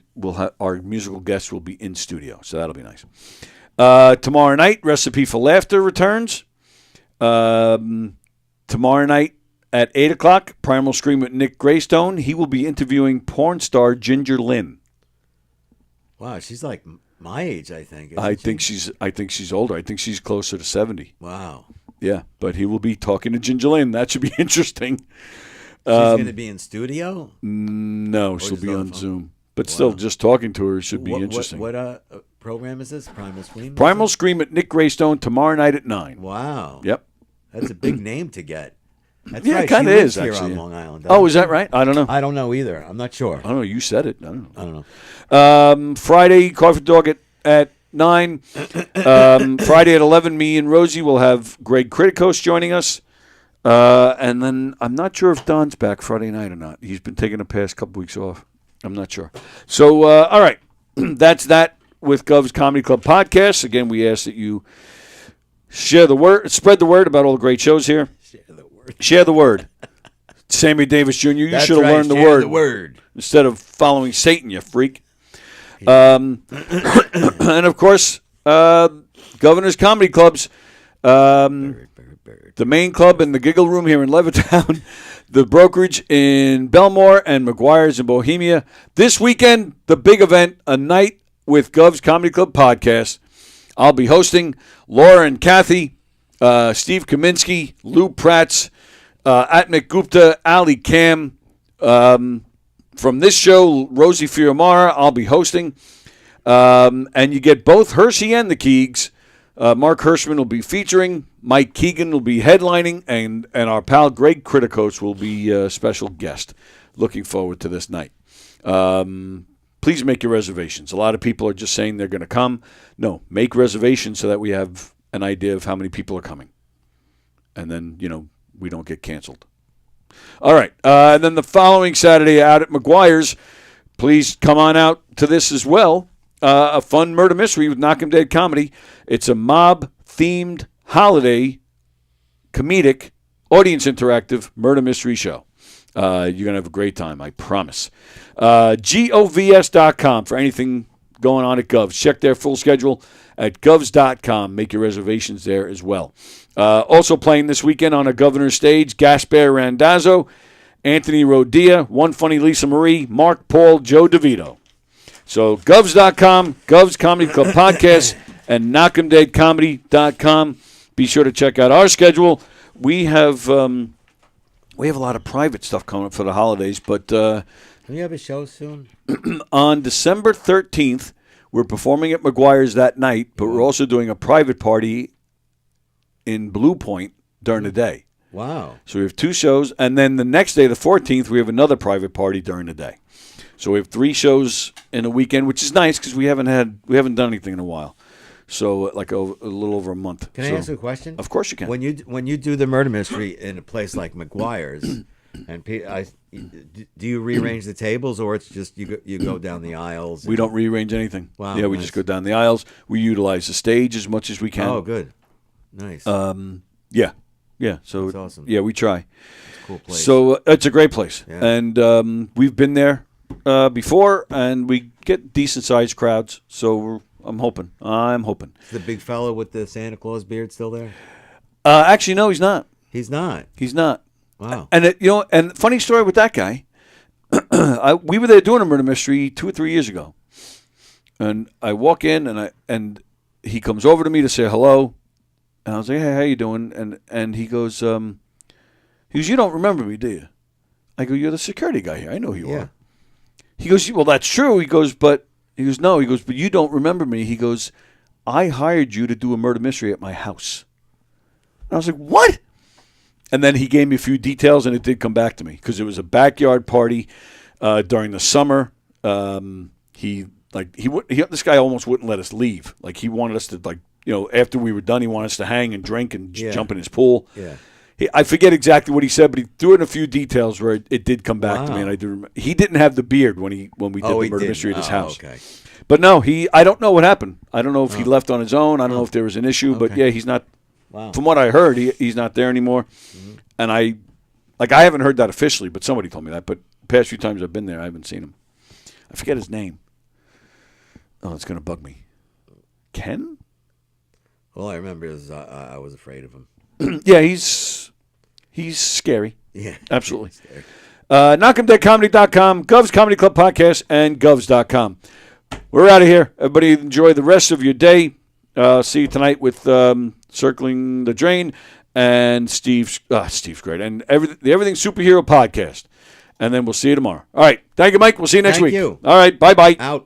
our musical guests will be in studio. So that'll be nice. Tomorrow night, Recipe for Laughter returns. Tomorrow night at 8 o'clock, Primal Scream with Nick Greystone. He will be interviewing porn star Ginger Lynn. Wow, she's like my age, I think. I think she's older. I think she's closer to 70. Wow. Yeah, but he will be talking to Ginger Lynn. That should be interesting. She's going to be in studio? No, she'll just be on the on phone? Zoom. But still, just talking to her should be interesting. What program is this? Primal Scream? Primal Scream at Nick Greystone tomorrow night at 9. Wow. Yep. That's a big name to get. That's Yeah, right. it kind of She is, lives here actually. on Long Island. Oh, is that right? I don't know. I don't know either. I'm not sure. I don't know. You said it. I don't know. I don't know. Friday, Coffee Dog at 9. Friday at 11, me and Rosie will have Greg Criticos joining us. And then I'm not sure if Don's back Friday night or not. He's been taking the past couple weeks off. I'm not sure. So, all right. That's that with Gov's Comedy Club podcast. Again, we ask that you share the word, spread the word about all the great shows here. Share the word. Sammy Davis Jr., you That's should have right, learned the share word. the word. Instead of following Satan, you freak. And, of course, Governor's Comedy Clubs. The main club in the Giggle Room here in Levittown. The brokerage in Belmore and McGuire's in Bohemia. This weekend, the big event, a night with Gov's Comedy Club podcast. I'll be hosting Laura and Kathy, Steve Kaminsky, Lou Pratz, Atmik Gupta, Ali Cam. From this show, Rosie Fiumara, I'll be hosting. And you get both Hershey and the Keegs. Mark Hirschman will be featuring. Mike Keegan will be headlining. And our pal Greg Criticos will be a special guest. Looking forward to this night. Please make your reservations. A lot of people are just saying they're going to come. No, make reservations so that we have an idea of how many people are coming. And then, we don't get canceled. All right. And then the following Saturday out at McGuire's, please come on out to this as well. A fun murder mystery with Knock 'em Dead Comedy. It's a mob-themed holiday comedic audience interactive murder mystery show. You're going to have a great time, I promise. govs.com for anything going on at Govs. Check their full schedule at govs.com. Make your reservations there as well. Also playing this weekend on a Governor's stage, Gaspar Randazzo, Anthony Rodia, One Funny Lisa Marie, Mark Paul, Joe DeVito. So govs.com, Govs Comedy Club Podcast, and knockemdeadcomedy.com. Be sure to check out our schedule. We have a lot of private stuff coming up for the holidays, but Can you have a show soon? on December 13th, we're performing at McGuire's that night, but we're also doing a private party in Blue Point during the day. Wow. So we have 2 shows, and then the next day, the 14th, we have another private party during the day. So we have 3 shows in a weekend, which is nice because we haven't done anything in a while. So like a little over a month. Can I ask you a question? Of course you can. When you do the murder mystery in a place like McGuire's, and do you rearrange the tables, or it's just you go down the aisles? We don't rearrange anything. Wow. Yeah, we just go down the aisles. We utilize the stage as much as we can. Oh, good. Nice. Yeah. So That's awesome. Yeah, we try. It's a cool place. So it's a great place, Yeah. and we've been there before, and we get decent sized crowds. So I'm hoping. Is the big fellow with the Santa Claus beard still there? Actually, no, he's not. He's not. He's not. Wow. And and funny story with that guy. We were there doing a murder mystery 2 or 3 years ago, and I walk in and he comes over to me to say hello, and I was like, "Hey, how you doing?" And he goes, "You don't remember me, do you?" I go, "You're the security guy here. I know who you are." He goes, "Well, that's true." He goes, "No." He goes, "But you don't remember me." He goes, "I hired you to do a murder mystery at my house." And I was like, "What?" And then he gave me a few details, and it did come back to me because it was a backyard party during the summer. This guy almost wouldn't let us leave. Like he wanted us to after we were done, he wanted us to hang and drink and jump in his pool. Yeah. I forget exactly what he said, but he threw in a few details where it did come back to me, and I do remember. He didn't have the beard when we did the murder mystery at his house. Okay. But no, I don't know what happened. I don't know if he left on his own. I don't know if there was an issue, but yeah, he's not. Wow. From what I heard, he's not there anymore. Mm-hmm. And I haven't heard that officially, but somebody told me that. But the past few times I've been there, I haven't seen him. I forget his name. Oh, it's going to bug me. Ken? All I remember is I was afraid of him. Yeah, he's scary. Yeah. Absolutely. knockemdeadcomedy.com, Gov's Comedy Club Podcast, and govs.com. We're out of here. Everybody enjoy the rest of your day. See you tonight with Circling the Drain. and Steve's great, and the Everything Superhero podcast. And then we'll see you tomorrow. All right. Thank you, Mike. We'll see you next Thank week. you. All right. Bye-bye. Out.